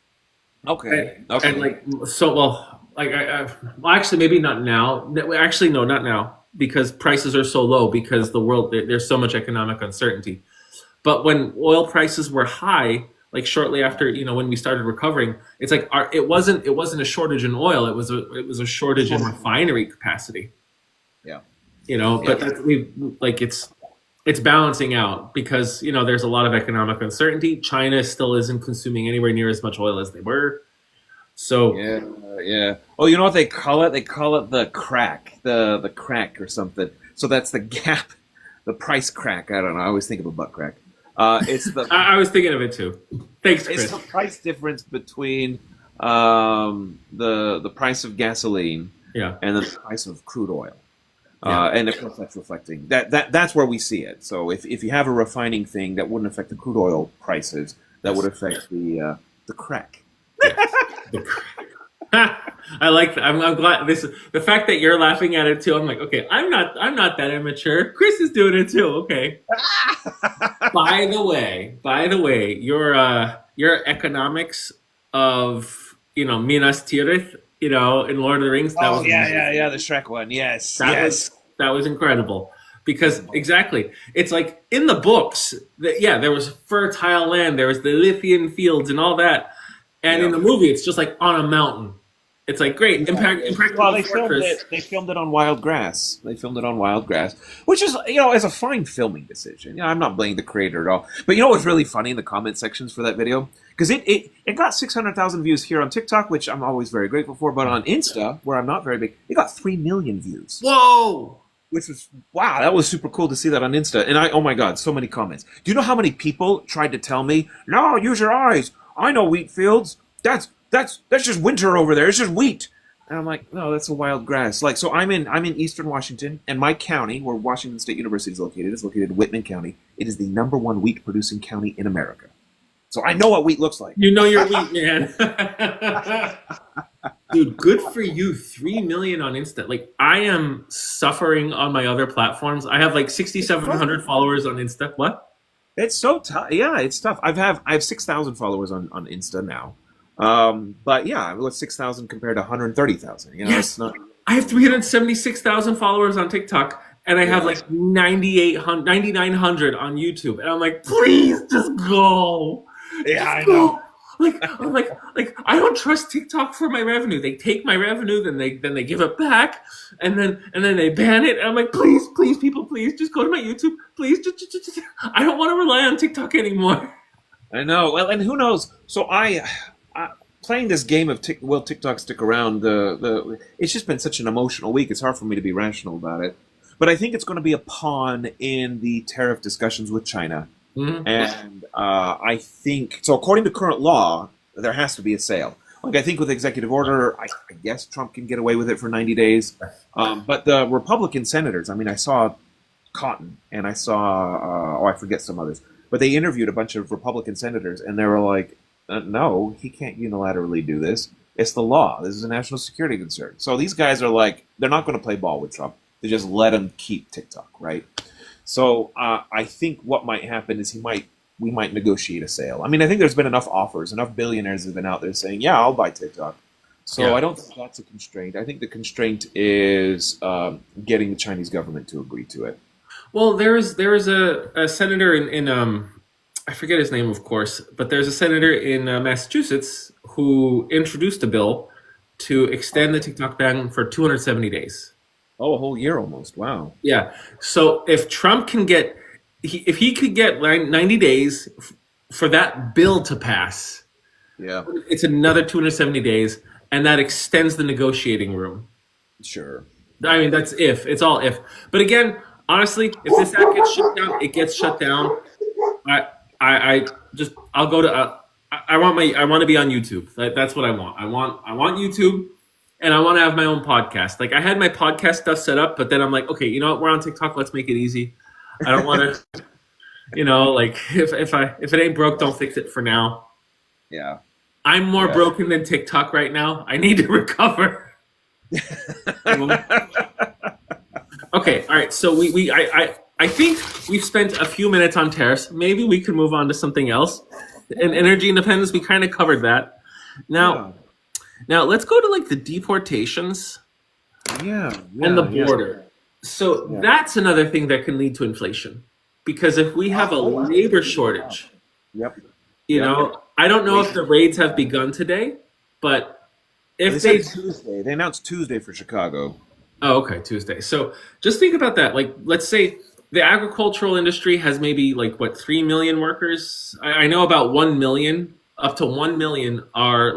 know. And, Okay, and okay. like so, well, like well, actually, maybe not now. Actually, no, not now because prices are so low because the world there's so much economic uncertainty. But when oil prices were high, like shortly after when we started recovering, it's like it wasn't a shortage in oil. It was a shortage in refinery capacity. Yeah, But yeah. it's balancing out because there's a lot of economic uncertainty. China still isn't consuming anywhere near as much oil as they were. So Yeah, yeah. Oh, you know what they call it? They call it the crack, the crack or something. So that's the gap, the price crack. I don't know. I always think of a butt crack. It's the I was thinking of it too. Thanks, it's Chris. the price difference between the price of gasoline Yeah, and the price of crude oil. yeah, And of course, that's reflecting that's where we see it. So if you have a refining thing, that wouldn't affect the crude oil prices. That would yes, affect the crack. yes. I like that. I'm glad the fact that you're laughing at it too. I'm like, okay, I'm not that immature. Chris is doing it too. Okay. By the way, your economics of Minas Tirith, in Lord of the Rings, that Oh was yeah, amazing. yeah, yeah. The Shrek one. Yes, That was yes. that was incredible because exactly, it's like in the books that yeah, there was fertile land, there was the Lithian fields and all that, and in Yeah. the movie, it's just like on a mountain. It's like great, Impractical Well, they Fortress. filmed it on wild grass. They filmed it on wild grass, which is, is a fine filming decision. I'm not blaming the creator at all. But you know what's really funny in the comment sections for that video? Because it got 600,000 views here on TikTok, which I'm always very grateful for. But on Insta, where I'm not very big, it got 3 million views. Whoa! Which was, wow, that was super cool to see that on Insta. And oh my God, so many comments. Do you know how many people tried to tell me, no, use your eyes. I know wheat fields. That's just winter over there. It's just wheat. And I'm like, no, that's a wild grass. Like, so I'm in Eastern Washington, and my county, where Washington State University is located in Whitman County. It is the #1 wheat producing county in America. So I know what wheat looks like. You know your wheat, man. Dude, good for you. 3 million on Insta. Like, I am suffering on my other platforms. I have like 6,700 followers on Insta. What? It's so tough. Yeah, it's tough. I have 6,000 followers on Insta now. But yeah, what's 6,000 compared to 130,000? Yes. It's not. I have 376,000 followers on TikTok, and I have like 9,900 on YouTube. And I'm like, please just go. Yeah, Just I go. know. I'm like, I don't trust TikTok for my revenue. They take my revenue, then they give it back, and then they ban it. And I'm like, please, people, please, just go to my YouTube, please. Just. I don't want to rely on TikTok anymore. I know. Well, and who knows? So I playing this game of will TikTok stick around? It's just been such an emotional week. It's hard for me to be rational about it. But I think it's going to be a pawn in the tariff discussions with China. Mm-hmm. And I think, so according to current law, there has to be a sale. Like, I think with executive order, I guess Trump can get away with it for 90 days. But the Republican senators, I mean, I saw Cotton and I saw, I forget some others, but they interviewed a bunch of Republican senators and they were like, no, he can't unilaterally do this. It's the law. This is a national security concern. So these guys are like, they're not going to play ball with Trump. They just let him keep TikTok, right? So I think what might happen is we might negotiate a sale. I mean, I think there's been enough offers, enough billionaires have been out there saying, yeah, I'll buy TikTok. So yeah. I don't think that's a constraint. I think the constraint is getting the Chinese government to agree to it. Well, there is a senator in I forget his name, of course, but there's a senator in Massachusetts who introduced a bill to extend the TikTok ban for 270 days. Oh, a whole year almost. Wow. Yeah. So if Trump can get, if he could get 90 days for that bill to pass, yeah, it's another 270 days, and that extends the negotiating room. Sure. I mean, that's if. It's all if. But again, honestly, if this act gets shut down, it gets shut down. I'll go to. I want to be on YouTube. That's what I want. I want YouTube. And I want to have my own podcast. Like, I had my podcast stuff set up, but then I'm like, okay, you know what? We're on TikTok. Let's make it easy. I don't want to, like if it ain't broke, don't fix it for now. Yeah. I'm more broken than TikTok right now. I need to recover. Okay. All right. So I think we've spent a few minutes on tariffs. Maybe we could move on to something else. And energy independence, we kind of covered that. Now let's go to like the deportations and the border. So that's another thing that can lead to inflation, because if we have a labor shortage, I don't know if the raids have begun today, but if they Tuesday, they announced Tuesday for Chicago. Oh, okay, Tuesday. So just think about that. Like, let's say the agricultural industry has maybe 3 million workers. I know about 1 million. Up to 1 million are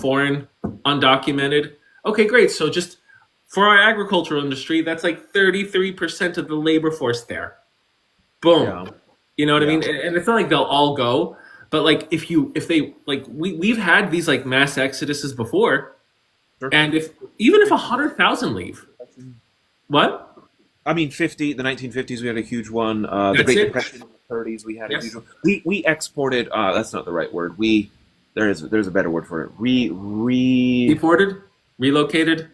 foreign, undocumented. Okay, great. So just for our agricultural industry, that's 33% of the labor force there. Boom. Yeah. You know what I mean? And it's not like they'll all go, but we've had these mass exoduses before. Sure. And even if 100,000 leave, what? I mean, the 1950s, we had a huge one. The Great Depression in the 30s, we had a huge one. We exported, that's not the right word. There's a better word for it. Deported? Relocated?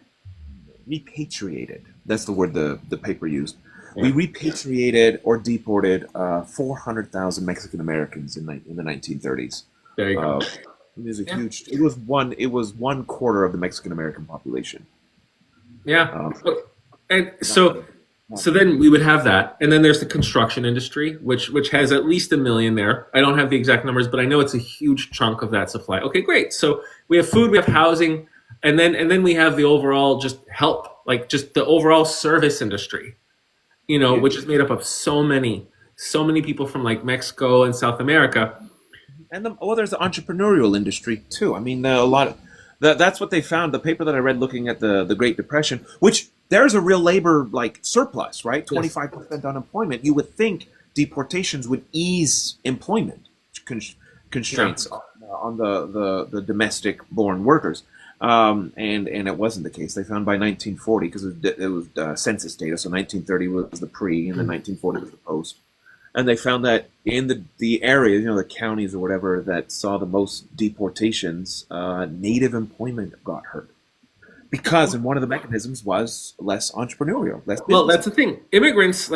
Repatriated. That's the word the paper used. Yeah. We repatriated or deported 400,000 Mexican Americans in the 1930s. There you go. It was a huge. It was 1/4 of the Mexican American population. Yeah. And so then we would have that, and then there's the construction industry, which has at least 1 million there. I don't have the exact numbers, but I know it's a huge chunk of that supply. Okay, great. So we have food, we have housing. And then we have the overall just help, like just the overall service industry, Yeah. which is made up of so many people from like Mexico and South America. And there's the entrepreneurial industry too. I mean, a lot of that's what they found. The paper that I read looking at the Great Depression, which there's a real labor like surplus, right? Yes. 25% unemployment. You would think deportations would ease employment constraints on the domestic born workers. And it wasn't the case. They found by 1940, because it was census data, so 1930 was the pre, and then 1940 was the post. And they found that in the areas, the counties or whatever that saw the most deportations, native employment got hurt. Because, and one of the mechanisms was less entrepreneurial, less business. Well, that's the thing. Immigrants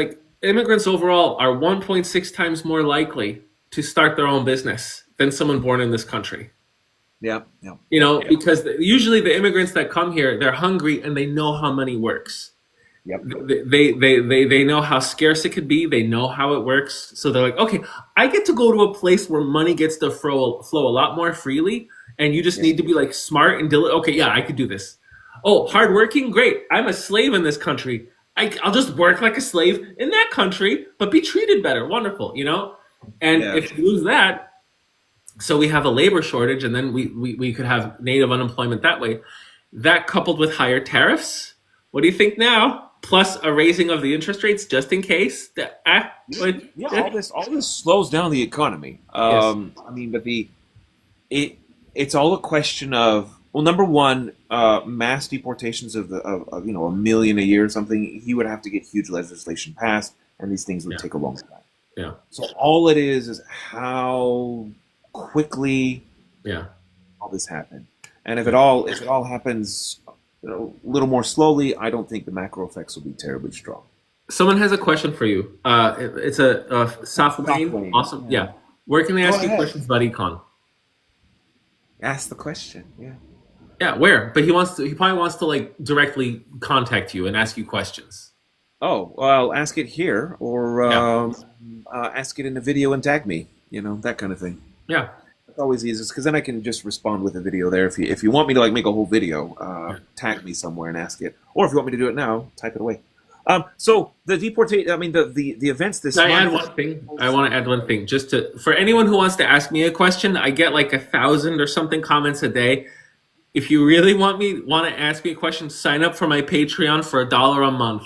overall are 1.6 times more likely to start their own business than someone born in this country. Yeah, yeah. Because usually the immigrants that come here, they're hungry and they know how money works. Yep. They know how scarce it could be. They know how it works. So they're like, okay, I get to go to a place where money gets to flow a lot more freely, and you just need to be like smart and diligent. Okay, yeah, I could do this. Oh, hardworking, great. I'm a slave in this country. I'll just work like a slave in that country, but be treated better. Wonderful, And Yeah. if you lose that, so we have a labor shortage, and then we could have native unemployment that way. That coupled with higher tariffs, what do you think now? Plus a raising of the interest rates just in case. Yeah, all this slows down the economy. I mean, but it's all a question of, well, number one, mass deportations of a million a year or something. He would have to get huge legislation passed, and these things would take a long time. Yeah. So all it is how quickly all this happened, and if it all happens a little more slowly, I don't think the macro effects will be terribly strong. Someone has a question for you. It's a soft Wayne. Awesome. Yeah. Where can they ask you questions about econ? Ask the question. Yeah. Yeah, where? But he probably wants to like directly contact you and ask you questions. Oh, well, ask it here, or ask it in a video and tag me. That kind of thing. Yeah. It's always easiest, because then I can just respond with a video there. If you want me to like make a whole video, tag me somewhere and ask it, or if you want me to do it now, type it away. So the deportation, I mean the events this Can I month. add one thing? I want to add one thing, just for anyone who wants to ask me a question. I get like 1,000 or something comments a day. If you really want to ask me a question, sign up for my Patreon for $1 a month.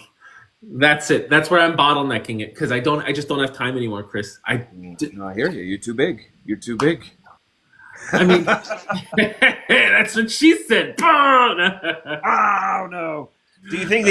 That's it. That's where I'm bottlenecking it, because I just don't have time anymore, Chris. I hear you. You're too big. You're too big. I mean, that's what she said. Oh no. Do you think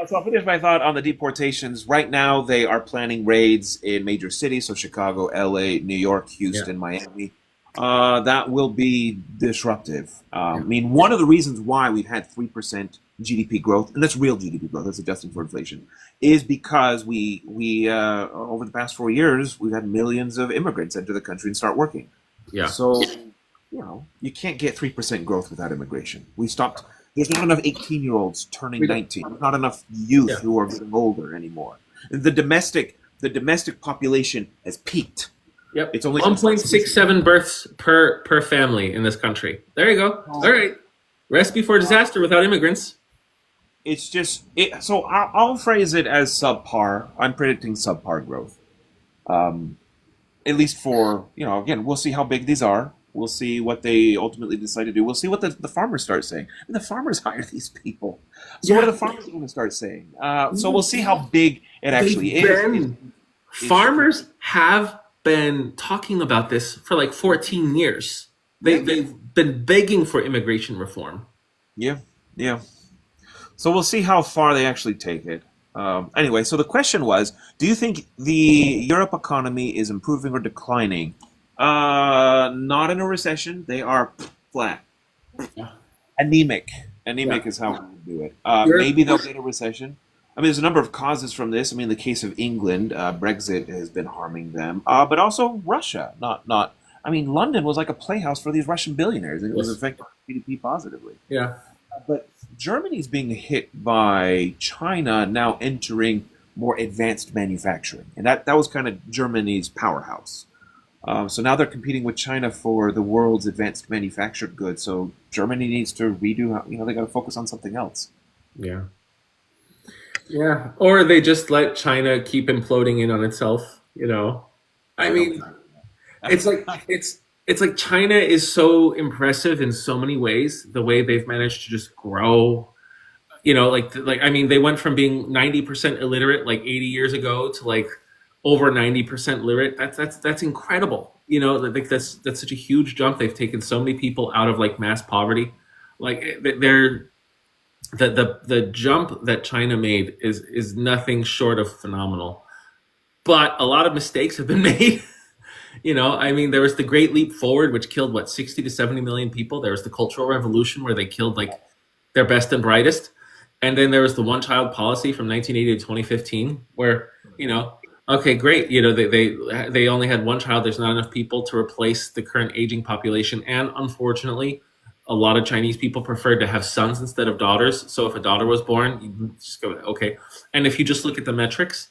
so I'll finish my thought on the deportations. Right now they are planning raids in major cities, so Chicago, LA, New York, Houston, Miami. That will be disruptive. I mean, one of the reasons why we've had 3% GDP growth, and that's real GDP growth, that's adjusting for inflation, is because we over the past 4 years, we've had millions of immigrants enter the country and start working. Yeah. So, you can't get 3% growth without immigration. We stopped. There's not enough 18-year-olds turning 19. There's not enough youth who are getting older anymore. The domestic population has peaked. Yep. It's only 1.67 births per family in this country. There you go. All right. Recipe for disaster without immigrants. It's just so I'll phrase it as subpar. I'm predicting subpar growth. At least for, again, we'll see how big these are. We'll see what they ultimately decide to do. We'll see what the farmers start saying. And the farmers hire these people. So what are the farmers going to start saying? So we'll see how big it actually is. Farmers have been talking about this for like 14 years. They've been begging for immigration reform. Yeah. So we'll see how far they actually take it. Anyway, so the question was, do you think the Europe economy is improving or declining? Not in a recession. They are flat. Anemic. Anemic is how we do it. Maybe they'll get a recession. I mean, there's a number of causes from this. I mean, in the case of England, Brexit has been harming them, but also Russia. I mean, London was like a playhouse for these Russian billionaires, and it was affecting GDP positively. Yeah. But Germany's being hit by China now entering more advanced manufacturing, and that was kind of Germany's powerhouse. So now they're competing with China for the world's advanced manufactured goods. So Germany needs to redo. They got to focus on something else. Yeah. Yeah. Or they just let China keep imploding in on itself, you know. I I don't mean, think. it's like it's like China is so impressive in so many ways, the way they've managed to just grow. Like I mean, they went from being 90% illiterate like 80 years ago to like over 90% literate. That's incredible. Like that's such a huge jump. They've taken so many people out of like mass poverty. Like they're the jump that China made is nothing short of phenomenal. But a lot of mistakes have been made. I mean, there was the Great Leap Forward, which killed what 60 to 70 million people. There was the Cultural Revolution, where they killed like their best and brightest, and then there was the one child policy from 1980 to 2015, where okay, great, they only had one child. There's not enough people to replace the current aging population, and unfortunately, a lot of Chinese people preferred to have sons instead of daughters. So if a daughter was born, you just go okay. And if you just look at the metrics,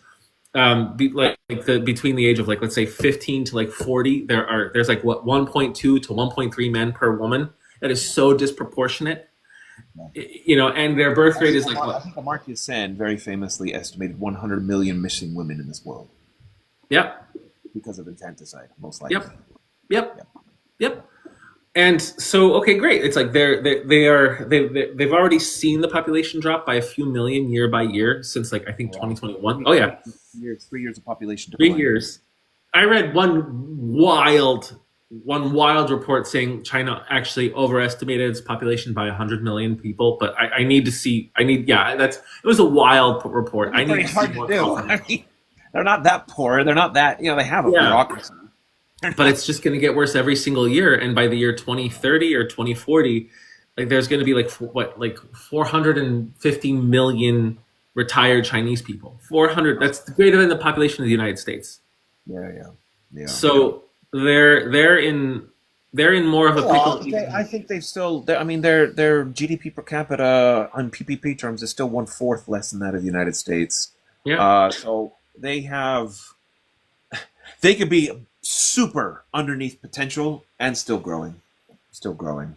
between the age of like let's say 15 to like 40, there's like what 1.2 to 1.3 men per woman. That is so disproportionate. And their birth rate is like I what? think Amartya Sen very famously estimated 100 million missing women in this world Yep, because of infanticide, most likely. yep, yep, yep. And so, okay, great. It's like they've already seen the population drop by a few million year by year since like I think 2021. Oh yeah, 3 years of population three decline. years. I read one wild report saying China actually overestimated its population by 100 million people. But I need to see. It was a wild report. I It's need pretty to see hard to more do. column. I mean, they're not that poor. They're not that. They have a Yeah. bureaucracy. But it's just going to get worse every single year, and by the year 2030 or 2040, like there's going to be like 450 million retired Chinese people. 400, that's greater than the population of the United States. Yeah. So they're in more of a Well, pickle. I think they've still. I mean, their GDP per capita on PPP terms is still 1/4 less than that of the United States. Yeah. So they have. They could be super underneath potential and still growing, still growing.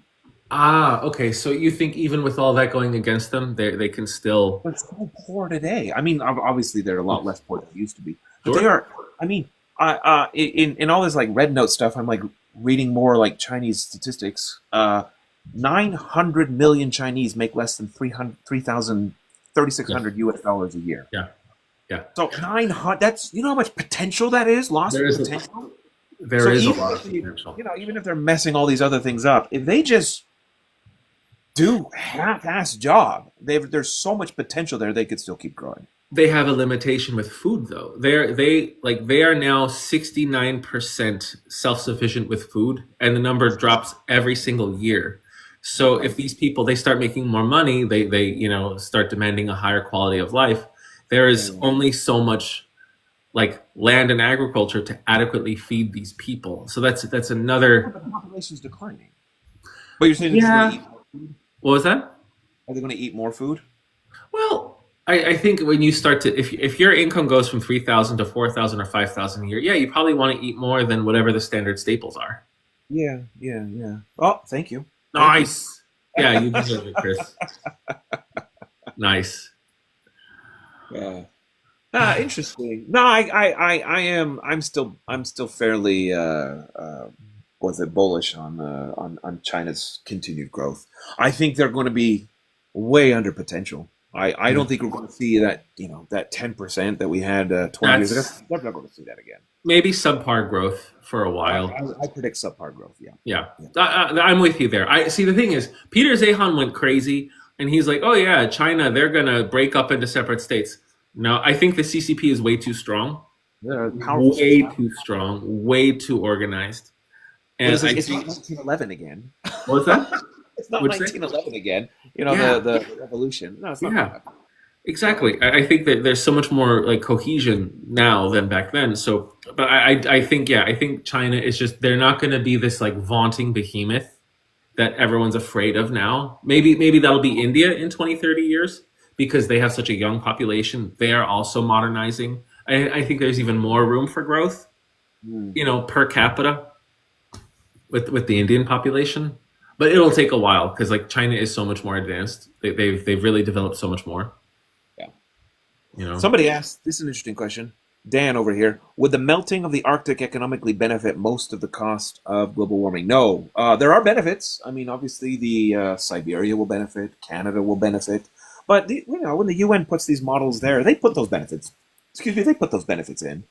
Okay. So you think even with all that going against them, they can still. They're so poor today. I mean, obviously they're a lot less poor than they used to be, but they Sure. are. I mean, in all this like red note stuff, I'm like reading more like Chinese statistics. 900 million Chinese make less than 3,600 US dollars a year. Yeah. Yeah. So 900. That's how how much potential that is. Lost There is potential. there is a Even lot if of potential. even if they're messing all these other things up, if they just do half-ass job, there's so much potential there. They could still keep growing. They have a limitation with food though. They are now 69% self-sufficient with food, and the number drops every single year. So if these people they start making more money, they start demanding a higher quality of life. There is Yeah. only so much like land and agriculture to adequately feed these people. So that's another. But the population's declining. But you're saying they're just going to Yeah. eat more food? What was that? Are they going to eat more food? Well, I think when you start to if your income goes from 3,000 to 4,000 or 5,000 a year, yeah, you probably want to eat more than whatever the standard staples are. Yeah. Oh, thank you. Nice. Yeah, you deserve it, Chris. Nice. Yeah. Interesting. No, I am. I'm still fairly bullish on China's continued growth. I think they're going to be way under potential. I don't think we're going to see that 10% that we had 20 years ago. That's We're not going to see that again. maybe subpar growth for a while. I predict subpar growth. Yeah. Yeah, I'm with you there. I see. The thing is, Peter Zahan went crazy, and he's like, "Oh yeah, China, they're gonna break up into separate states." No, I think the CCP is way too strong, They're a powerful. way too strong, way too organized. And It's I not think 1911 again. what's that? It's not What'd you say? 1911 again. Yeah. The revolution. No, it's not. Yeah. Exactly. I think that there's so much more like cohesion now than back then. So, but I think I think China is just they're not going to be this like vaunting behemoth that everyone's afraid of now. Maybe that'll be India in 20, 30 years because they have such a young population. They are also modernizing. I think there's even more room for growth. Mm. per capita with the Indian population. But it'll take a while because like China is so much more advanced. They've really developed so much more. Yeah. You know. Somebody asked, this is an interesting question. Dan over here, would the melting of the Arctic economically benefit most of the cost of global warming? No. There are benefits. I mean, obviously, the Siberia will benefit, Canada will benefit. But when the UN puts these models there, they put those benefits. Excuse me, they put those benefits in.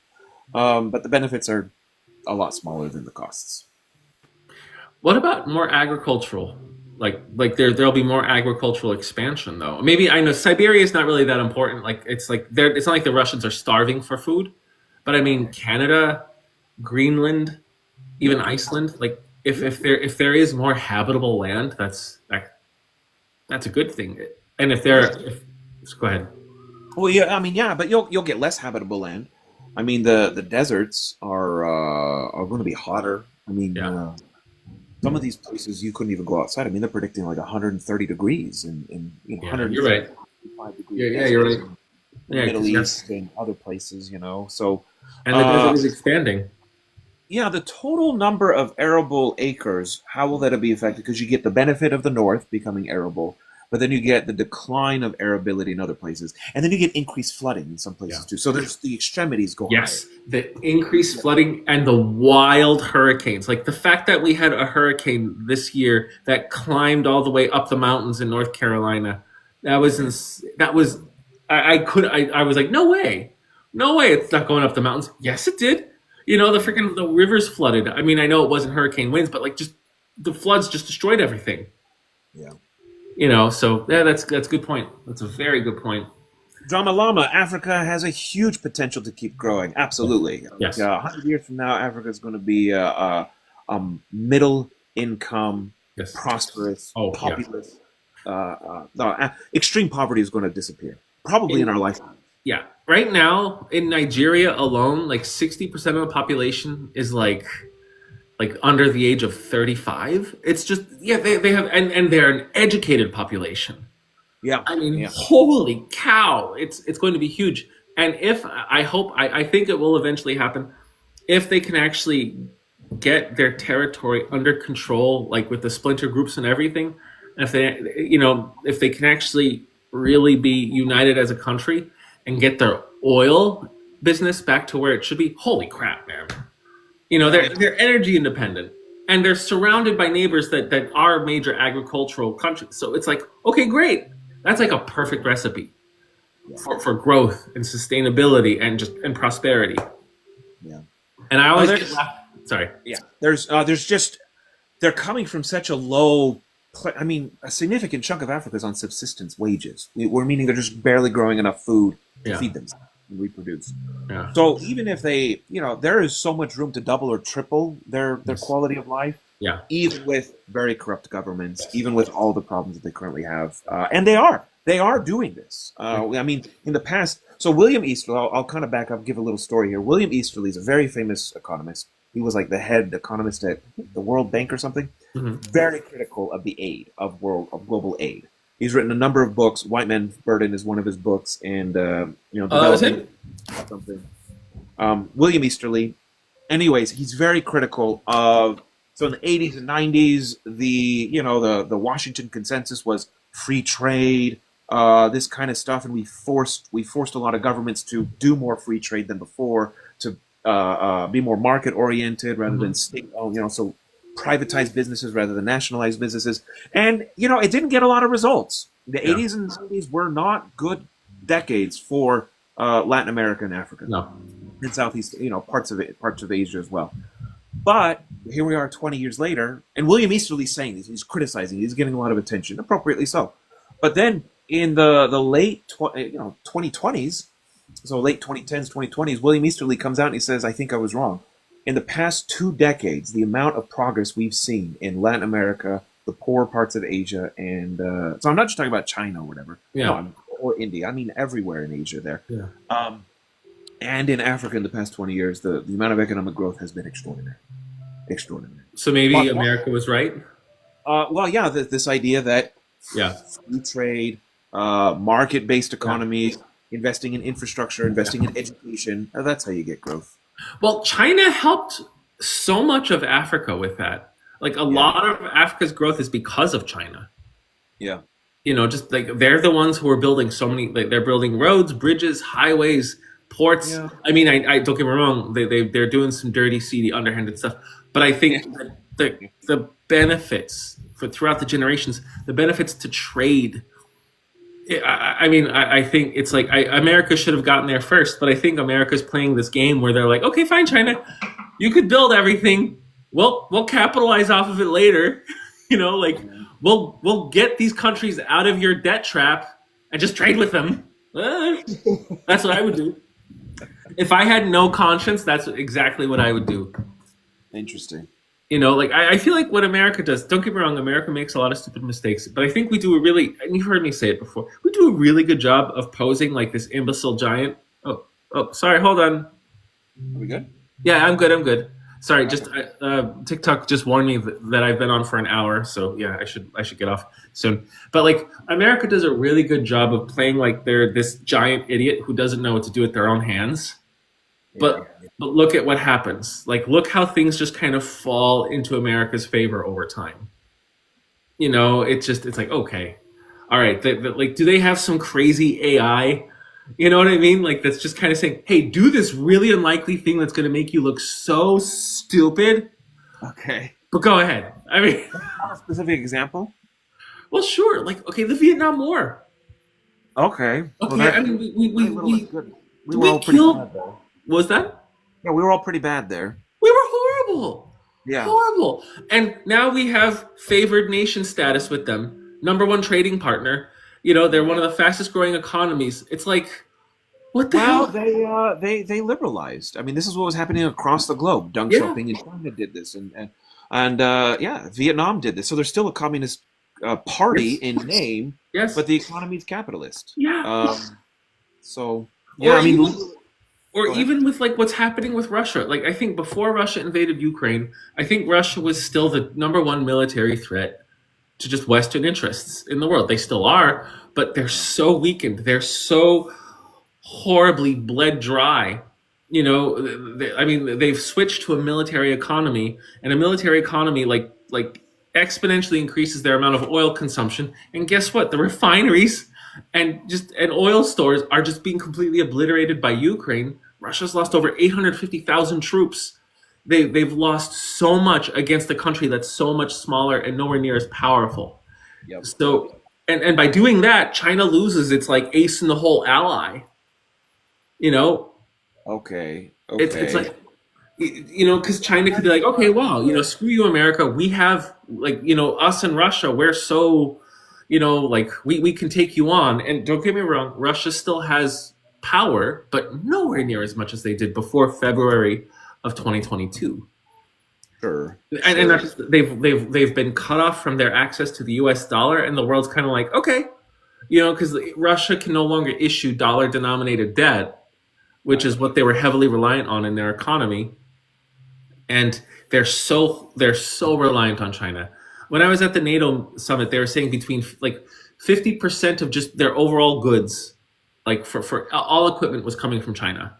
But the benefits are a lot smaller than the costs. What about more agricultural? Like there'll be more agricultural expansion though. Maybe I know Siberia is not really that important. Like it's not like the Russians are starving for food, but I mean Canada, Greenland, even Yeah. Iceland. Like if there is more habitable land, that's a good thing. And if there, if go ahead. Well, yeah, I mean, yeah, but you'll get less habitable land. I mean, the deserts are going to be hotter. I mean, Yeah, some of these places you couldn't even go outside. I mean, they're predicting like 130 degrees and yeah, you're right. 135-degree Yeah, you're deserts right. in the Yeah, Middle 'cause East and other places. So and the desert uh, is expanding. yeah, the total number of arable acres, how will that be affected? Because you get the benefit of the north becoming arable, but then you get the decline of arability in other places, and then you get increased flooding in some Yeah. places too. So there's the extremities go higher. Yes, the increased flooding and the wild hurricanes. Like the fact that we had a hurricane this year that climbed all the way up the mountains in North Carolina. That was I was like, no way. No way it's not going up the mountains. Yes, it did. The rivers flooded. I mean, I know it wasn't hurricane winds, but like just the floods just destroyed everything. Yeah. So yeah, that's a good point. That's a very good point. Drama Llama, Africa has a huge potential to keep growing. Absolutely. Like, Yes. 100 years from now, Africa is going to be middle income, Yes. prosperous, Oh, yeah. populous. No, extreme poverty is going to disappear, probably in our lifetime. Yeah. Right now in Nigeria alone, like 60% of the population is like under the age of 35. It's just yeah, they have and they're an educated population. Yeah. I mean, Yeah. holy cow. It's going to be huge. And if I think it will eventually happen if they can actually get their territory under control, like with the splinter groups and everything, if they can actually really be united as a country and get their oil business back to where it should be, holy crap, man! They're energy independent and they're surrounded by neighbors that are major agricultural countries. So it's like, okay, great, that's like a perfect recipe for growth and sustainability and prosperity. Yeah. And I Oh, always there's sorry. yeah. There's just they're coming from such a low. I mean, a significant chunk of Africa is on subsistence wages. We're meaning they're just barely growing enough food to Yeah. feed themselves and reproduce. Yeah. So even if they, there is so much room to double or triple their Yes. quality of life, Yeah. even with very corrupt governments, even with all the problems that they currently have, and they are doing this. I mean, in the past, so William Easterly, I'll kind of back up, give a little story here. William Easterly is a very famous economist. He was like the head economist at the World Bank or something. Hmm. Very critical of the aid of global aid. He's written a number of books. White Man's Burden is one of his books, and Oh, that was Developing him. something. William Easterly. Anyways, he's very critical of. So in the 80s and 90s, the Washington Consensus was free trade, this kind of stuff, and we forced a lot of governments to do more free trade than before, to be more market oriented rather than state owned. So privatize businesses rather than nationalize businesses, and it didn't get a lot of results. The Yeah. 80s and 90s were not good decades for Latin America and Africa No. and Southeast, parts of Asia as well. But here we are 20 years later, and William Easterly's saying this. He's criticizing. He's getting a lot of attention, appropriately so. But then in the late 2020s, so late 2010s, 2020s, William Easterly comes out and he says, "I think I was wrong. In the past 2 decades, the amount of progress we've seen in Latin America, the poor parts of Asia, and so I'm not just talking about China or whatever, Yeah. no, or India. I mean everywhere in Asia there." Yeah. And in Africa in the past 20 years, the amount of economic growth has been extraordinary. Extraordinary. So maybe But- America was right. Well, yeah, this idea that Yeah. free trade, market-based economies, investing in infrastructure, investing in education, that's how you get growth. Well, China helped so much of Africa with that. Like a Yeah. lot of Africa's growth is because of China. Yeah. Just like they're the ones who are building so many. Like they're building roads, bridges, highways, ports. Yeah. I mean, I don't get me wrong. They're doing some dirty, seedy, underhanded stuff. But I Yeah. think that the benefits for throughout the generations, the benefits to trade. I think it's like America should have gotten there first, but I think America's playing this game where they're like, okay, fine, China, you could build everything. We'll capitalize off of it later. Like we'll get these countries out of your debt trap and just trade with them. That's what I would do. If I had no conscience, that's exactly what I would do. Interesting. Like I feel like what America does, don't get me wrong, America makes a lot of stupid mistakes, but I think we do a really, and you've heard me say it before, we do a really good job of posing like this imbecile giant. Oh, sorry, hold on. Are we good? Yeah, I'm good. I'm good. Sorry, Okay. just TikTok just warned me that I've been on for an hour, so yeah, I should get off soon. But like America does a really good job of playing like they're this giant idiot who doesn't know what to do with their own hands. Yeah. But look at what happens. Like look how things just kind of fall into America's favor over time. It's like okay, all right. Like, do they have some crazy AI? You know what I mean? Like that's just kind of saying, hey, do this really unlikely thing that's going to make you look so stupid. Okay. But go ahead. I mean, Have a specific example? well, sure. Like okay, the Vietnam War. Okay. Well, Okay, I mean very little is good. We were we all pretty killed. bad there. What was that? Yeah, we were all pretty bad there. We were horrible. Yeah. Horrible. And now we have favored nation status with them. Number one trading partner. They're one of the fastest growing economies. It's like, what the Well, hell? they liberalized. I mean, this is what was happening across the globe. Deng Yeah. Xiaoping in China did this, and yeah, Vietnam did this. So there's still a communist party Yes. in name, Yes. but the economy is capitalist. Yeah. So Or yeah, I mean, even or go ahead. even with like what's happening with Russia. Like I think before Russia invaded Ukraine, I think Russia was still the number one military threat to just Western interests in the world. They still are, but they're so weakened. They're so horribly bled dry. I mean, they've switched to a military economy, and a military economy like exponentially increases their amount of oil consumption. And guess what? The refineries and oil stores are just being completely obliterated by Ukraine. Russia's lost over 850,000 troops. They've lost so much against a country that's so much smaller and nowhere near as powerful. Yep. So, and by doing that, China loses its like ace in the hole ally. You know, Okay. it's Okay. like because China could be like, okay, wow, screw you, America. We have like us and Russia. We're so like we can take you on. And don't get me wrong, Russia still has power, but nowhere near as much as they did before February of 2022. Sure. And Sure. that's just, they've been cut off from their access to the U.S. dollar, and the world's kind of like, okay, because Russia can no longer issue dollar-denominated debt, which is what they were heavily reliant on in their economy, and they're so reliant on China. When I was at the NATO summit, they were saying between like 50% of just their overall goods, like for all equipment, was coming from China,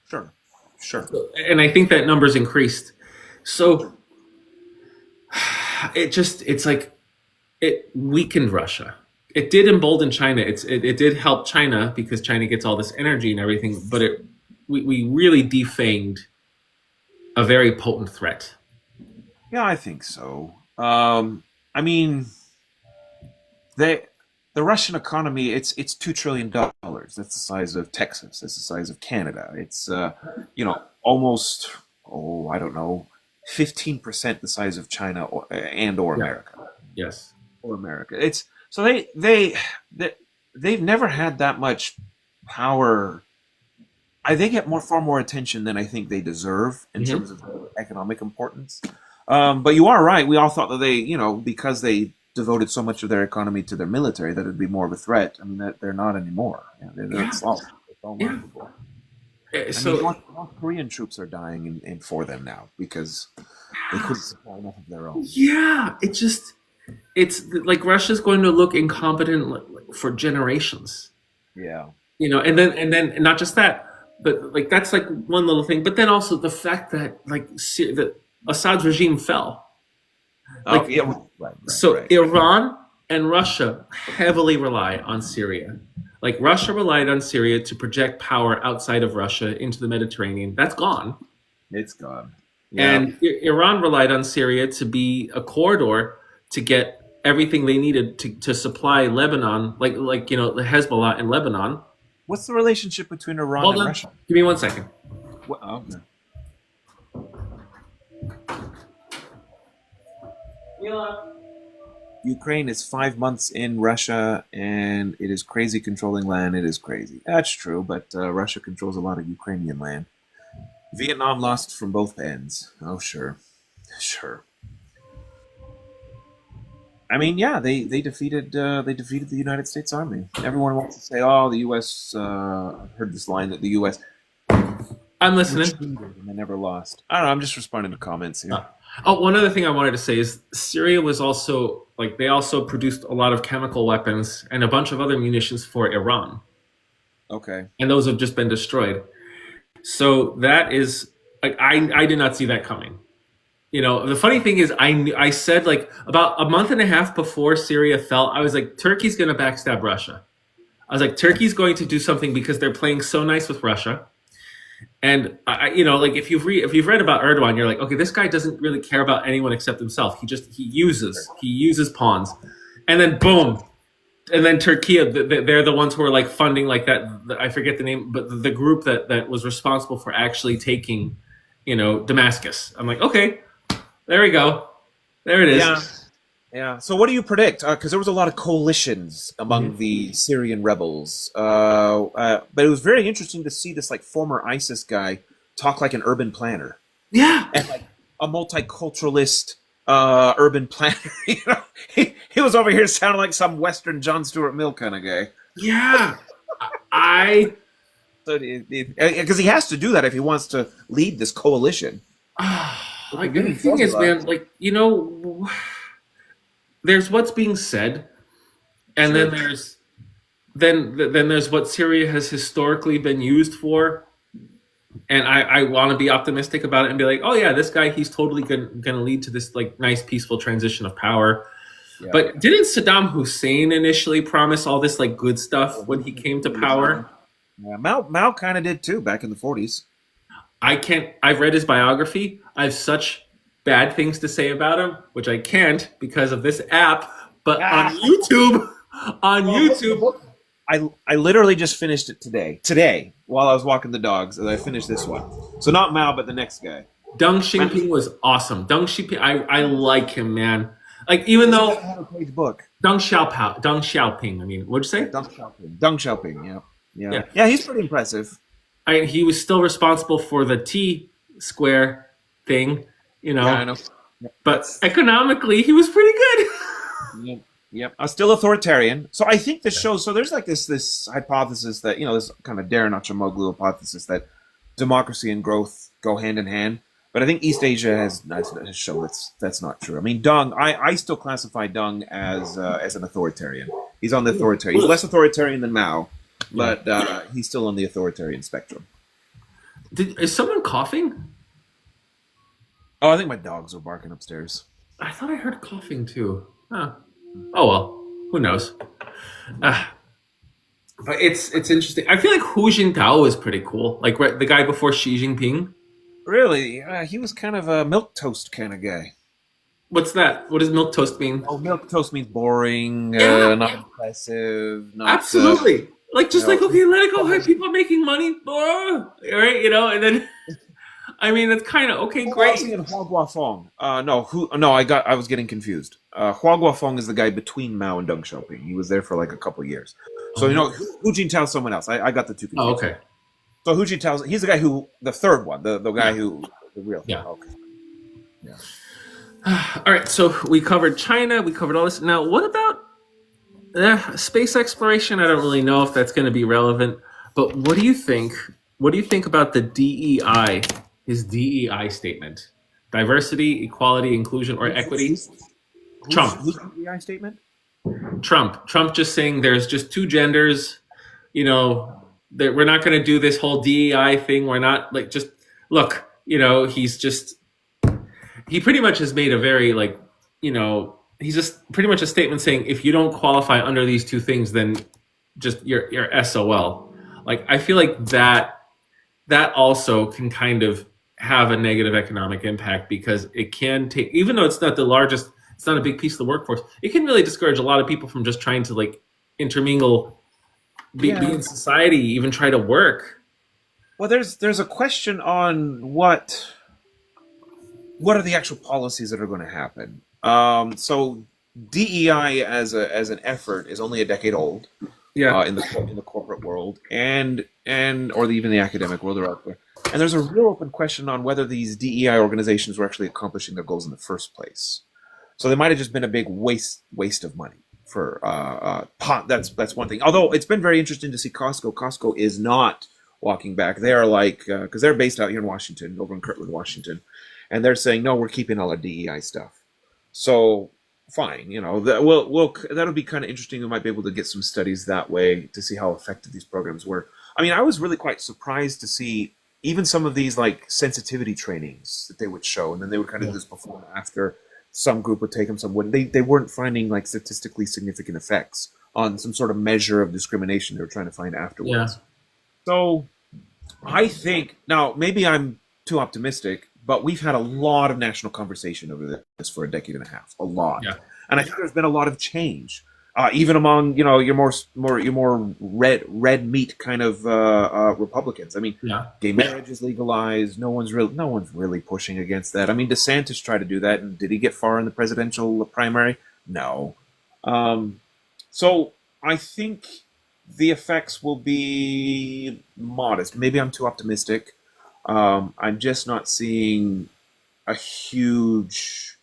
Sure. Sure. and I think that number's increased. So it's like it weakened Russia. It did embolden China. It did help China because China gets all this energy and everything, but we really defanged a very potent threat. Yeah, I think so. I mean, they the Russian economy, it's $2 trillion. That's the size of Texas. That's the size of Canada. It's almost, I don't know, 15% the size of China or Yeah. America. Yes. Or America. It's so they they've never had that much power. They get far more attention than I think they deserve in Hmm. terms of economic importance. But you are right. We all thought that because they devoted so much of their economy to their military, that it'd be more of a threat. I mean, that they're not anymore. Yeah, they're Yeah. slow. It's all Yeah. wonderful. I mean, So North Korean troops are dying in for them now because they couldn't supply enough of their own. yeah, it's like Russia's going to look incompetent for generations. Yeah. And then not just that. but like that's like one little thing. But then also the fact that that Assad's regime fell. Oh, Like yeah, right, right, so, right. Iran and Russia heavily rely on Syria. Like Russia relied on Syria to project power outside of Russia into the Mediterranean. That's gone. It's gone. Yeah. And Iran relied on Syria to be a corridor to get everything they needed to supply Lebanon, like the Hezbollah in Lebanon. What's the relationship between Iran Hold and on, Russia? give me 1 second. What, oh, okay. Ukraine is 5 months in Russia, and it is crazy controlling land. It is crazy. That's true, but Russia controls a lot of Ukrainian land. Vietnam lost from both ends. Oh, sure. Sure. I mean, yeah, they defeated the United States Army. Everyone wants to say, "Oh, the U.S." I've heard this line that the U.S. I'm listening. retreated and they never lost. I don't know. I'm just responding to comments here. Oh, one other thing I wanted to say is Syria was also like they also produced a lot of chemical weapons and a bunch of other munitions for Iran, Okay. and those have just been destroyed. So that is like I did not see that coming. The funny thing is I said like about a month and a half before Syria fell, I was like Turkey's going to backstab Russia. I was like Turkey's going to do something because they're playing so nice with Russia. And like if you've read about Erdogan, you're like, okay, this guy doesn't really care about anyone except himself. He uses pawns, and then boom, and then Turkey, they're the ones who are like funding like that. I forget the name, but the group that was responsible for actually taking, Damascus. I'm like, okay, there we go, there it is. Yeah. Yeah. So, what do you predict? Because there was a lot of coalitions among the Syrian rebels, but it was very interesting to see this like former ISIS guy talk like an urban planner Yeah, and like a multiculturalist urban planner. He was over here sounding like some Western John Stuart Mill kind of guy. yeah. I So, because he has to do that if he wants to lead this coalition. like the thing is, man, like there's what's being said, and Sure. then there's what Syria has historically been used for, and I want to be optimistic about it and be like, oh yeah, this guy he's totally going to lead to this like nice peaceful transition of power. Yeah. But didn't Saddam Hussein initially promise all this like good stuff when he came to power? Yeah, Mao kind of did too back in the 40s. I've read his biography. I have such bad things to say about him, which I can't because of this app. But on YouTube, I literally just finished it today while I was walking the dogs, and I finished this one. So not Mao, but the next guy. Deng Xiaoping was awesome. Deng Xiaoping, I like him, man. Like even though 100-page book. Deng Xiaoping. I mean, what'd you say? Deng Xiaoping. Yeah. He's pretty impressive. He was still responsible for the T square thing, Yeah, I know. but economically he was pretty good. Yep. Still authoritarian. So I think this shows. So there's like this hypothesis that this kind of Darren Acemoglu hypothesis that democracy and growth go hand in hand. But I think East Asia has shown that's not true. I mean, Deng, I still classify Deng as an authoritarian. He's on the authoritarian. He's less authoritarian than Mao, but he's still on the authoritarian spectrum. Is someone coughing? Oh, I think my dogs are barking upstairs. I thought I heard coughing too. Huh. Oh well, who knows? But it's interesting. I feel like Hu Jintao is pretty cool. Like the guy before Xi Jinping. Really? He was kind of a milk toast kind of guy. What's that? What does milk toast mean? Oh, milk toast means boring, not impressive. Not, Absolutely. Okay, let it go. Hey, people are making money. Right? And then I mean, it's kind of okay, I great. was thinking Hua Guofeng. I was getting confused. Hua Guofeng is the guy between Mao and Deng Xiaoping. He was there for like a couple of years. So Hu Jintao is someone else. I got the two confused. Oh, okay. So Hu Jintao, he's the guy the third one, the guy who the real. Yeah. Okay. Yeah. All right, so we covered China. We covered all this. Now, what about space exploration? I don't really know if that's going to be relevant. But what do you think? What do you think about the DEI? His DEI statement: diversity, equality, inclusion, or equity. Trump. Who's the DEI statement? Trump just saying there's just two genders. we're not going to do this whole DEI thing. We're not like just look. He pretty much has made a very he's just pretty much a statement saying if you don't qualify under these two things, then just you're SOL. Like I feel like that also can kind of have a negative economic impact because it can take, even though it's not the largest, it's not a big piece of the workforce, it can really discourage a lot of people from just trying to like intermingle, be Yeah. in society, even try to work. Well, there's a question on what are the actual policies that are going to happen. So DEI as an effort is only a decade old Yeah. in the corporate world and or even the academic world or out there. And there's a real open question on whether these DEI organizations were actually accomplishing their goals in the first place. So they might have just been a big waste of money for pot. That's one thing. Although it's been very interesting to see Costco. Costco is not walking back. They are like because they're based out here in Washington, over in Kirtland, Washington, and they're saying no, we're keeping all our DEI stuff. So fine, that'll be kind of interesting. We might be able to get some studies that way to see how effective these programs were. I mean, I was really quite surprised to see even some of these like sensitivity trainings that they would show, and then they would kind of do this before and after. Some group would take them, some wouldn't. They weren't finding like statistically significant effects on some sort of measure of discrimination they were trying to find afterwards. Yeah. So I think now maybe I'm too optimistic, but we've had a lot of national conversation over this for a decade and a half, a lot, Yeah. and I think there's been a lot of change, even among your more red meat kind of Republicans. I mean, Yeah. gay marriage is legalized. No one's really pushing against that. I mean, DeSantis tried to do that, and did he get far in the presidential primary? No. So I think the effects will be modest. Maybe I'm too optimistic. I'm just not seeing a huge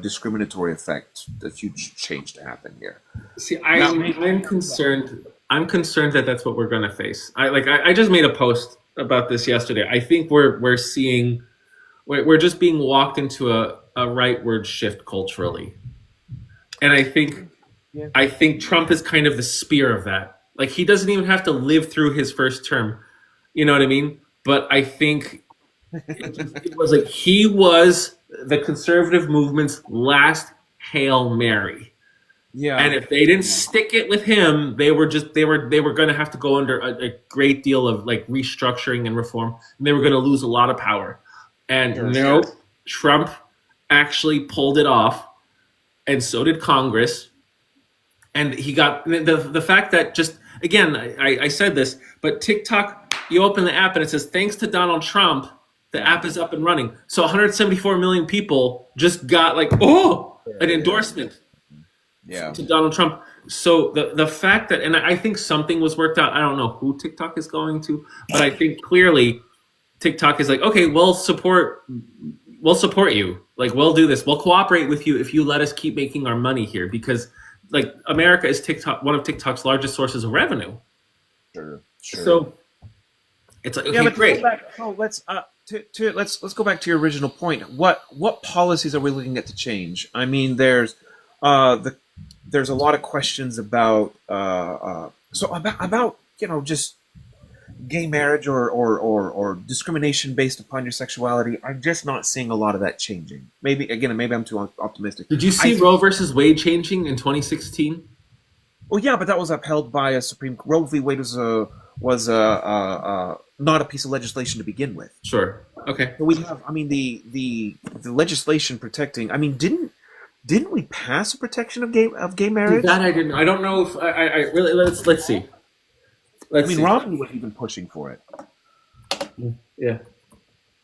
discriminatory effect, a huge change to happen here. See, I'm concerned. I'm concerned that that's what we're going to face. I just made a post about this yesterday. I think we're just being walked into a rightward shift culturally, and I think Trump is kind of the spear of that. Like he doesn't even have to live through his first term. You know what I mean? But I think it was like he was the conservative movement's last Hail Mary. Yeah. And if they didn't stick it with him, they were going to have to go under a great deal of like restructuring and reform, and they were going to lose a lot of power. And no, Trump actually pulled it off, and so did Congress. And he got the fact that just again, I said this, but TikTok, you open the app and it says thanks to Donald Trump, the app is up and running. So 174 million people just got like an endorsement to Donald Trump. So the fact that, and I think something was worked out. I don't know who TikTok is going to, but I think clearly TikTok is like, okay, we'll support you. Like we'll do this. We'll cooperate with you if you let us keep making our money here, because like America is one of TikTok's largest sources of revenue. Sure. So it's like, okay, but great. Let's go back to your original point. What policies are we looking at to change? I mean, there's a lot of questions about just gay marriage or discrimination based upon your sexuality. I'm just not seeing a lot of that changing. Maybe I'm too optimistic. Did you see Roe versus Wade changing in 2016? Well, yeah, but that was upheld by a Supreme Court. Roe v. Wade was not a piece of legislation to begin with. Sure. Okay. We have, I mean, the legislation protecting. I mean, didn't we pass a protection of gay marriage? That I didn't. I don't know if I really. Let's see. Romney was even pushing for it. Yeah.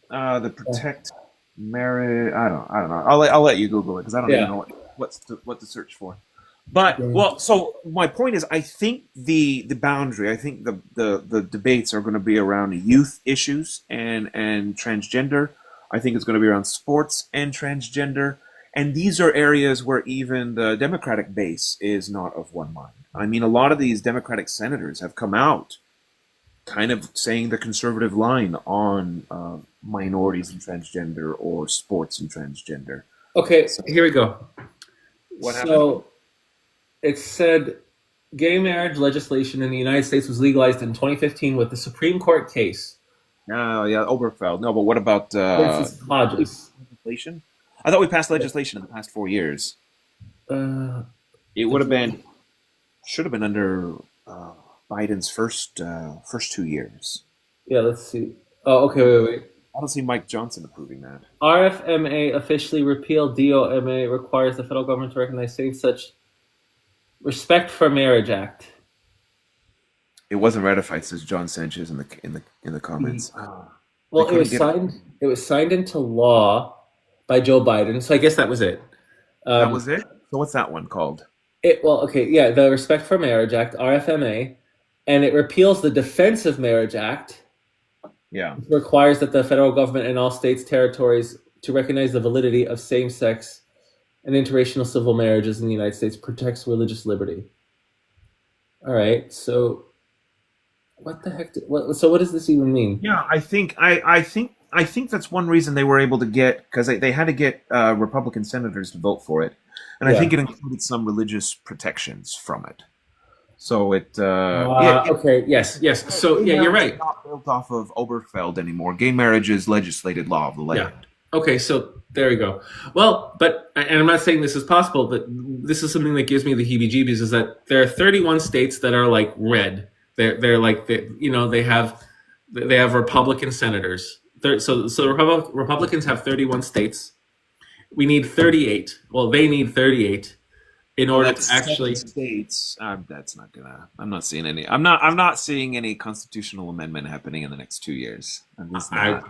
The protect marriage. I don't know. I'll let you Google it because I don't even know what to search for. But so my point is, I think the boundary. I think the debates are going to be around youth issues and transgender. I think it's going to be around sports and transgender. And these are areas where even the Democratic base is not of one mind. I mean, a lot of these Democratic senators have come out kind of saying the conservative line on minorities and transgender or sports and transgender. Okay, so here we go. What happened? It said Gay marriage legislation in the United States was legalized in 2015 with the Supreme Court case Oh, yeah, Oberfeld. No, but what about versus Hodges. legislation? I thought we passed legislation in the past 4 years. Uh, It would did have you- been, should have been under uh, Biden's first 2 years. yeah, let's see. Oh, okay, wait. I don't see Mike Johnson approving that. RFMA officially repealed. DOMA requires the federal government to recognize same-sex Respect for Marriage Act. It wasn't ratified, says John Sanchez in the comments. Well, They couldn't get It was signed into law by Joe Biden. So I guess that was it. that Um, was it. So what's that one called? the Respect for Marriage Act, RFMA, and it repeals the Defense of Marriage Act. Yeah. It requires that the federal government and all states, territories to recognize the validity of same-sex and interracial civil marriages in the United States, protects religious liberty. All right, so what the heck? So what does this even mean? Yeah, I think that's one reason they were able to get, because they had to get Republican senators to vote for it, and I Yeah. think it included some religious protections from it. So yeah, Okay. Yes. Yes. So gay yeah, you're marriage is right. not built off of Oberfeld anymore. Gay marriage is legislated law of the land. Yeah. Okay. So there you go. Well, and I'm not saying this is possible, but this is something that gives me the heebie-jeebies. Is that there are 31 states that are like red. They're like they have Republican senators. So Republicans have 31 states. We need 38. Well, they need 38 in Well, order that's to actually. 7 states. That's not gonna. I'm not seeing any. I'm not seeing any constitutional amendment happening in the next 2 years. I'm just I, not.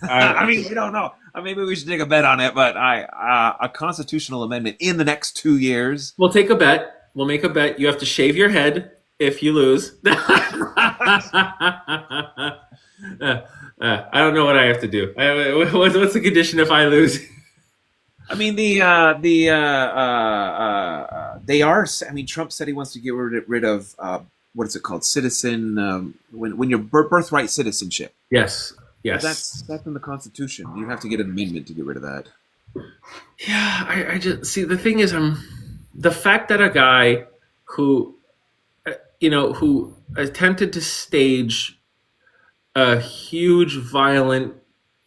I I, mean, we don't know. Maybe we should take a bet on it. But a constitutional amendment in the next 2 years. we'll take a bet. We'll make a bet. You have to shave your head if you lose. I don't know what I have to do. What's the condition if I lose? I mean, they are. I mean, Trump said he wants to get rid of what is it called? Citizen when your birthright citizenship. Yes. But Yes. that's in the Constitution. You have to get an amendment to get rid of that. Yeah. I just see the thing is, the fact that a guy who, who attempted to stage a huge violent,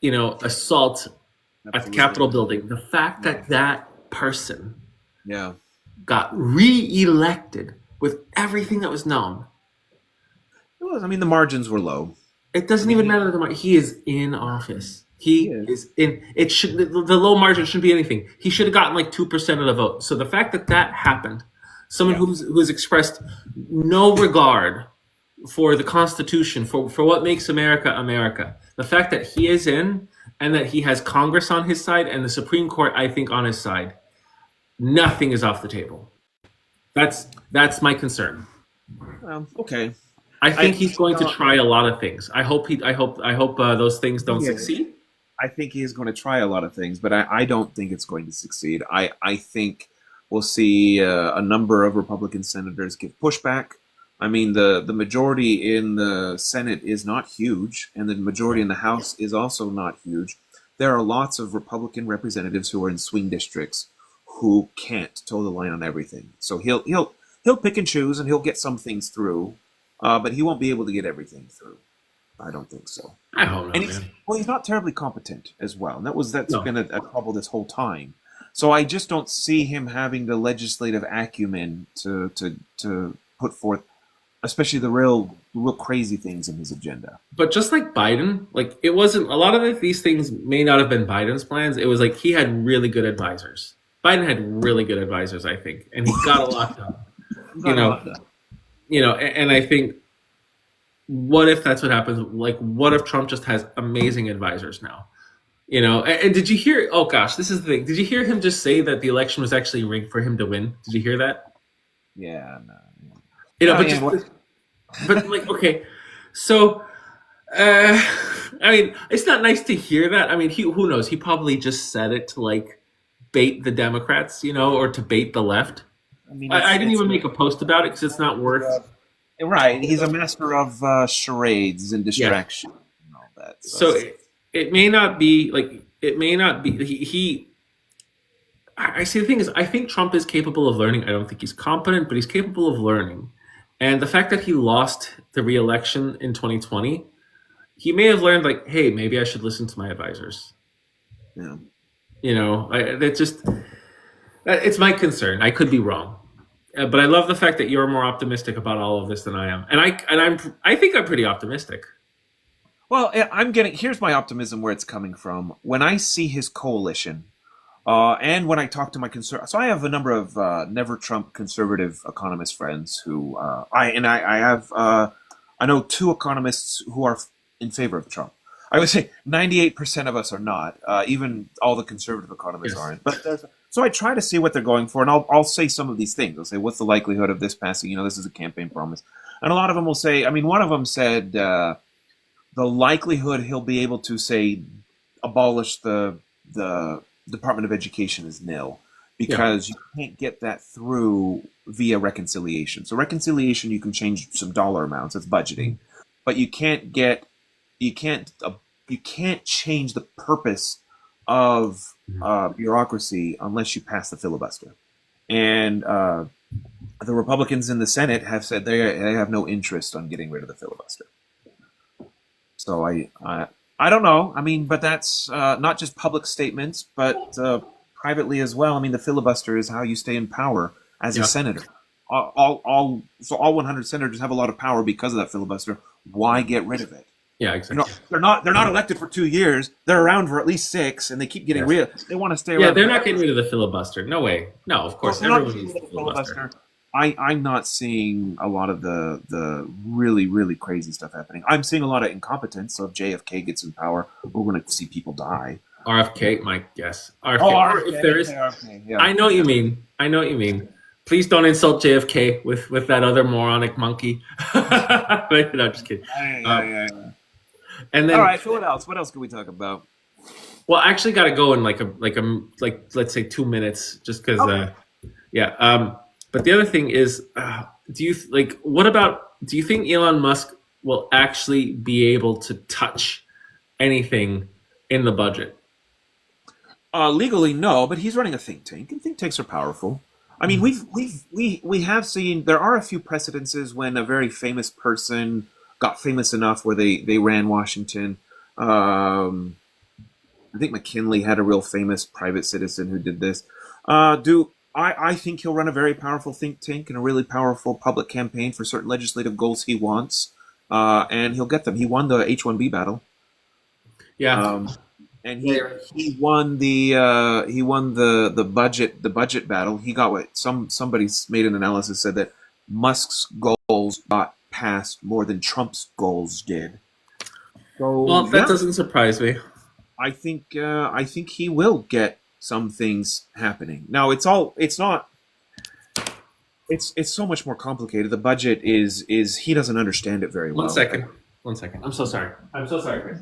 assault at the Absolutely. Capitol building, the fact that that person Yeah. got re-elected with everything that was known. It was. I mean, the margins were low. It doesn't even matter he is in office. He is in. It should the low margin shouldn't be anything. He should have gotten like 2% of the vote. So the fact that that happened, someone Yeah. who's expressed no regard for the Constitution, for what makes America America, the fact that he is in and that he has Congress on his side and the Supreme Court, I think, on his side, nothing is off the table. That's my concern. Okay. I think he's going to try a lot of things. I hope those things don't Yeah. succeed. I think he is going to try a lot of things, but I don't think it's going to succeed. I think we'll see a number of Republican senators give pushback. I mean, the majority in the Senate is not huge, and the majority in the House is also not huge. There are lots of Republican representatives who are in swing districts who can't toe the line on everything. So he'll pick and choose, and he'll get some things through, but he won't be able to get everything through. I don't think so. I don't know, And man. he's not terribly competent as well. And that's No. been a trouble this whole time. So I just don't see him having the legislative acumen to put forth, especially the real crazy things in his agenda. But just like Biden, like it wasn't a lot of these things may not have been Biden's plans. It was like he had really good advisors. Biden had really good advisors, I think, and he got a lot done. And I think, what if that's what happens? Like, what if Trump just has amazing advisors now? And did you hear? Oh gosh, this is the thing. Did you hear him just say that the election was actually rigged for him to win? Did you hear that? Yeah, no. But like, okay, so I mean, it's not nice to hear that. I mean, who knows? He probably just said it to like bait the Democrats, or to bait the left. I mean, I didn't even make a post about it because it's not worth. Right. He's a master of charades and distraction and all that. So it may not be like it may not be he I see the thing is, I think Trump is capable of learning. I don't think he's competent, but he's capable of learning. And the fact that he lost the re-election in 2020, he may have learned like, hey, maybe I should listen to my advisors. Yeah. That just it's my concern. I could be wrong, but I love the fact that you're more optimistic about all of this than I am, and I think I'm pretty optimistic. Well, here's my optimism where it's coming from. When I see his coalition, and when I talk to my so I have a number of never Trump conservative economist friends who I know two economists who are in favor of Trump. I would say 98% of us are not. Even all the conservative economists Yes. aren't. So I try to see what they're going for, and I'll say some of these things. I'll say, what's the likelihood of this passing? This is a campaign promise, and a lot of them will say. I mean, one of them said the likelihood he'll be able to say abolish the Department of Education is nil because you can't get that through via reconciliation. So reconciliation, you can change some dollar amounts. That's budgeting, but you can't change the purpose of bureaucracy unless you pass the filibuster. And the Republicans in the Senate have said they have no interest on getting rid of the filibuster. So I don't know. I mean, but that's not just public statements, but privately as well. I mean, the filibuster is how you stay in power as a senator. All 100 senators have a lot of power because of that filibuster. Why get rid of it? Yeah, exactly. They're not elected for 2 years. They're around for at least 6, and they keep getting rid. They want to stay around. Yeah, they're not getting rid of the filibuster. No way. No, of course, everyone needs the filibuster. I'm not seeing a lot of the really, really crazy stuff happening. I'm seeing a lot of incompetence. So if JFK gets in power, we're going to see people die. RFK, my guess. RFK. RFK, if there is, RFK, yeah. I know what you mean. Please don't insult JFK with that other moronic monkey. But, no, just kidding. Yeah. And then, all right. So what else? What else can we talk about? well, I actually got to go in like let's say 2 minutes, just because. Okay. But the other thing is, do you think Elon Musk will actually be able to touch anything in the budget? Legally, no, but he's running a think tank, and think tanks are powerful. I mean, we have seen there are a few precedences when a very famous person got famous enough where they ran Washington. I think McKinley had a real famous private citizen who did this. I think he'll run a very powerful think tank and a really powerful public campaign for certain legislative goals he wants, and he'll get them. He won the H-1B battle. Yeah. And he won the budget battle. He got what somebody's made an analysis said that Musk's goals got passed more than Trump's goals did. So Well, that doesn't surprise me. I think he will get some things happening. Now it's so much more complicated. The budget is he doesn't understand it very well. One second. I'm so sorry, Chris.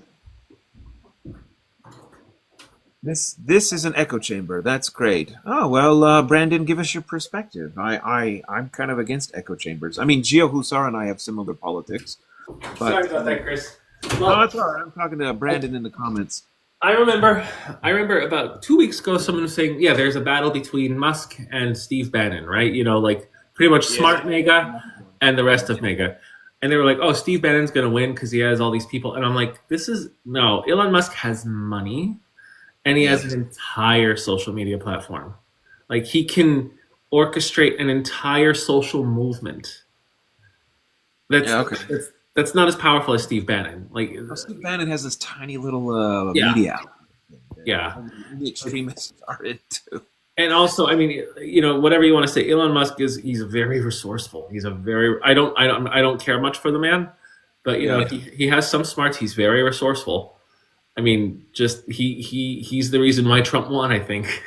This is an echo chamber. That's great. Oh well, Brandon, give us your perspective. I'm kind of against echo chambers. I mean, Gio Husar and I have similar politics. But, Sorry about that, Chris. No, that's all right. I'm talking to Brandon in the comments. I remember about 2 weeks ago, someone was saying, yeah, there's a battle between Musk and Steve Bannon, right? Like pretty much smart mega and the rest of mega. And they were like, oh, Steve Bannon's going to win because he has all these people. And I'm like, no, Elon Musk has money and he has an entire social media platform. Like he can orchestrate an entire social movement. That's not as powerful as Steve Bannon. Like Steve Bannon has this tiny little media. Yeah, the extremists are into. And also, I mean, whatever you want to say, Elon Musk he's very resourceful. He's I don't care much for the man, but he has some smarts. He's very resourceful. I mean, just he's the reason why Trump won, I think.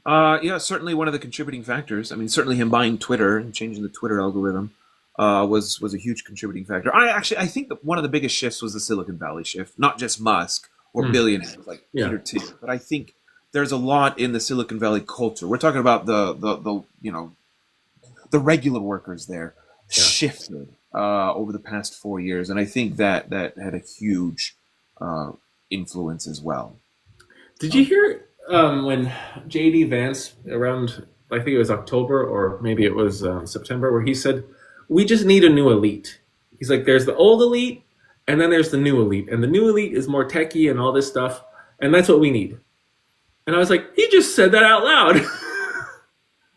Certainly one of the contributing factors. I mean, certainly him buying Twitter and changing the Twitter algorithm. Was a huge contributing factor. I think that one of the biggest shifts was the Silicon Valley shift, not just Musk or billionaires like Peter Thiel, but I think there's a lot in the Silicon Valley culture. We're talking about the regular workers there shifted over the past 4 years, and I think that had a huge influence as well. Did you hear when JD Vance around, I think it was October or maybe it was September, where he said, "We just need a new elite." He's like, "There's the old elite, and then there's the new elite, and the new elite is more techie and all this stuff, and that's what we need." And I was like, "He just said that out loud."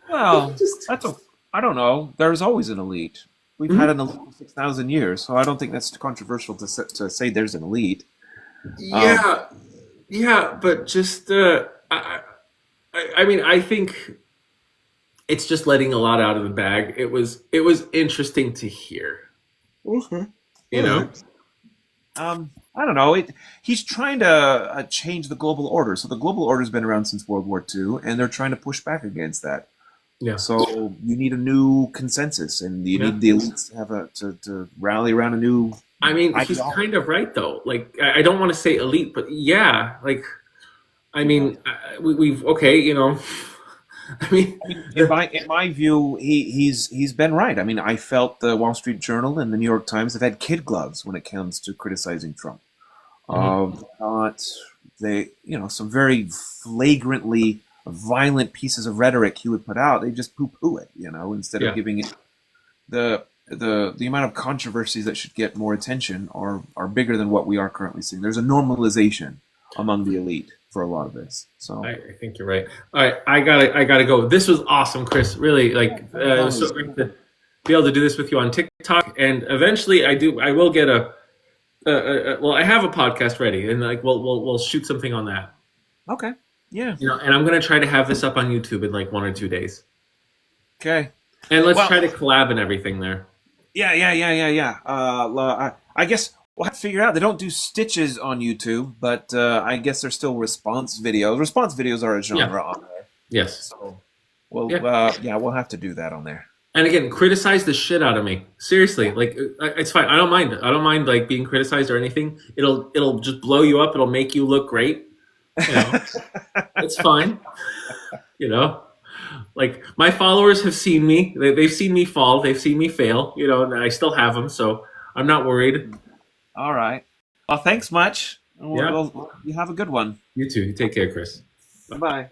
Well, Just that's a. I don't know. There's always an elite. We've had an elite for 6,000 years, so I don't think that's controversial to say there's an elite. Um, yeah, yeah, but just I mean, I think it's just letting a lot out of the bag. It was interesting to hear, okay. you All know. right. I don't know. He's trying to change the global order. So the global order's been around since World War II, and they're trying to push back against that. Yeah, So you need a new consensus, and you yeah. need the elites to have to rally around a new I mean, he's ideology. kind of right though. Like, I don't want to say elite, but yeah, like, I Yeah. mean, we've okay, you know. I mean, I mean, in my view, he's been right. I mean, I felt the Wall Street Journal and the New York Times have had kid gloves when it comes to criticizing Trump. mhm, Not they, some very flagrantly violent pieces of rhetoric he would put out. They just poo-poo it, instead of yeah, giving it the amount of controversies that should get more attention are bigger than what we are currently seeing. There's a normalization among the elite for a lot of this. So I think you're right. All right, I gotta go. This was awesome, Chris. Really, like, no it was so worries. great to be able to do this with you on TikTok, and eventually, I will get well, I have a podcast ready, and like, we'll shoot something on that, Okay. Yeah. and I'm gonna try to have this up on YouTube in like 1 or 2 days, Okay. and let's Well, try to collab and everything there. yeah. I guess we'll have to figure out. They don't do stitches on YouTube, but I guess they're still response videos. Response videos are a Yeah. genre on there. Yes. So we'll, Yeah. yeah, we'll have to do that on there. And again, criticize the shit out of me. Seriously, like, it's fine. I don't mind. I don't mind like being criticized or anything. It'll just blow you up. It'll make you look great. You know, it's fine. You know, like, my followers have seen me. They've seen me fall. They've seen me fail. And I still have them, so I'm not worried. All right. Well, thanks much. Yeah. You have a good one. You too. You take care, Chris. Bye bye.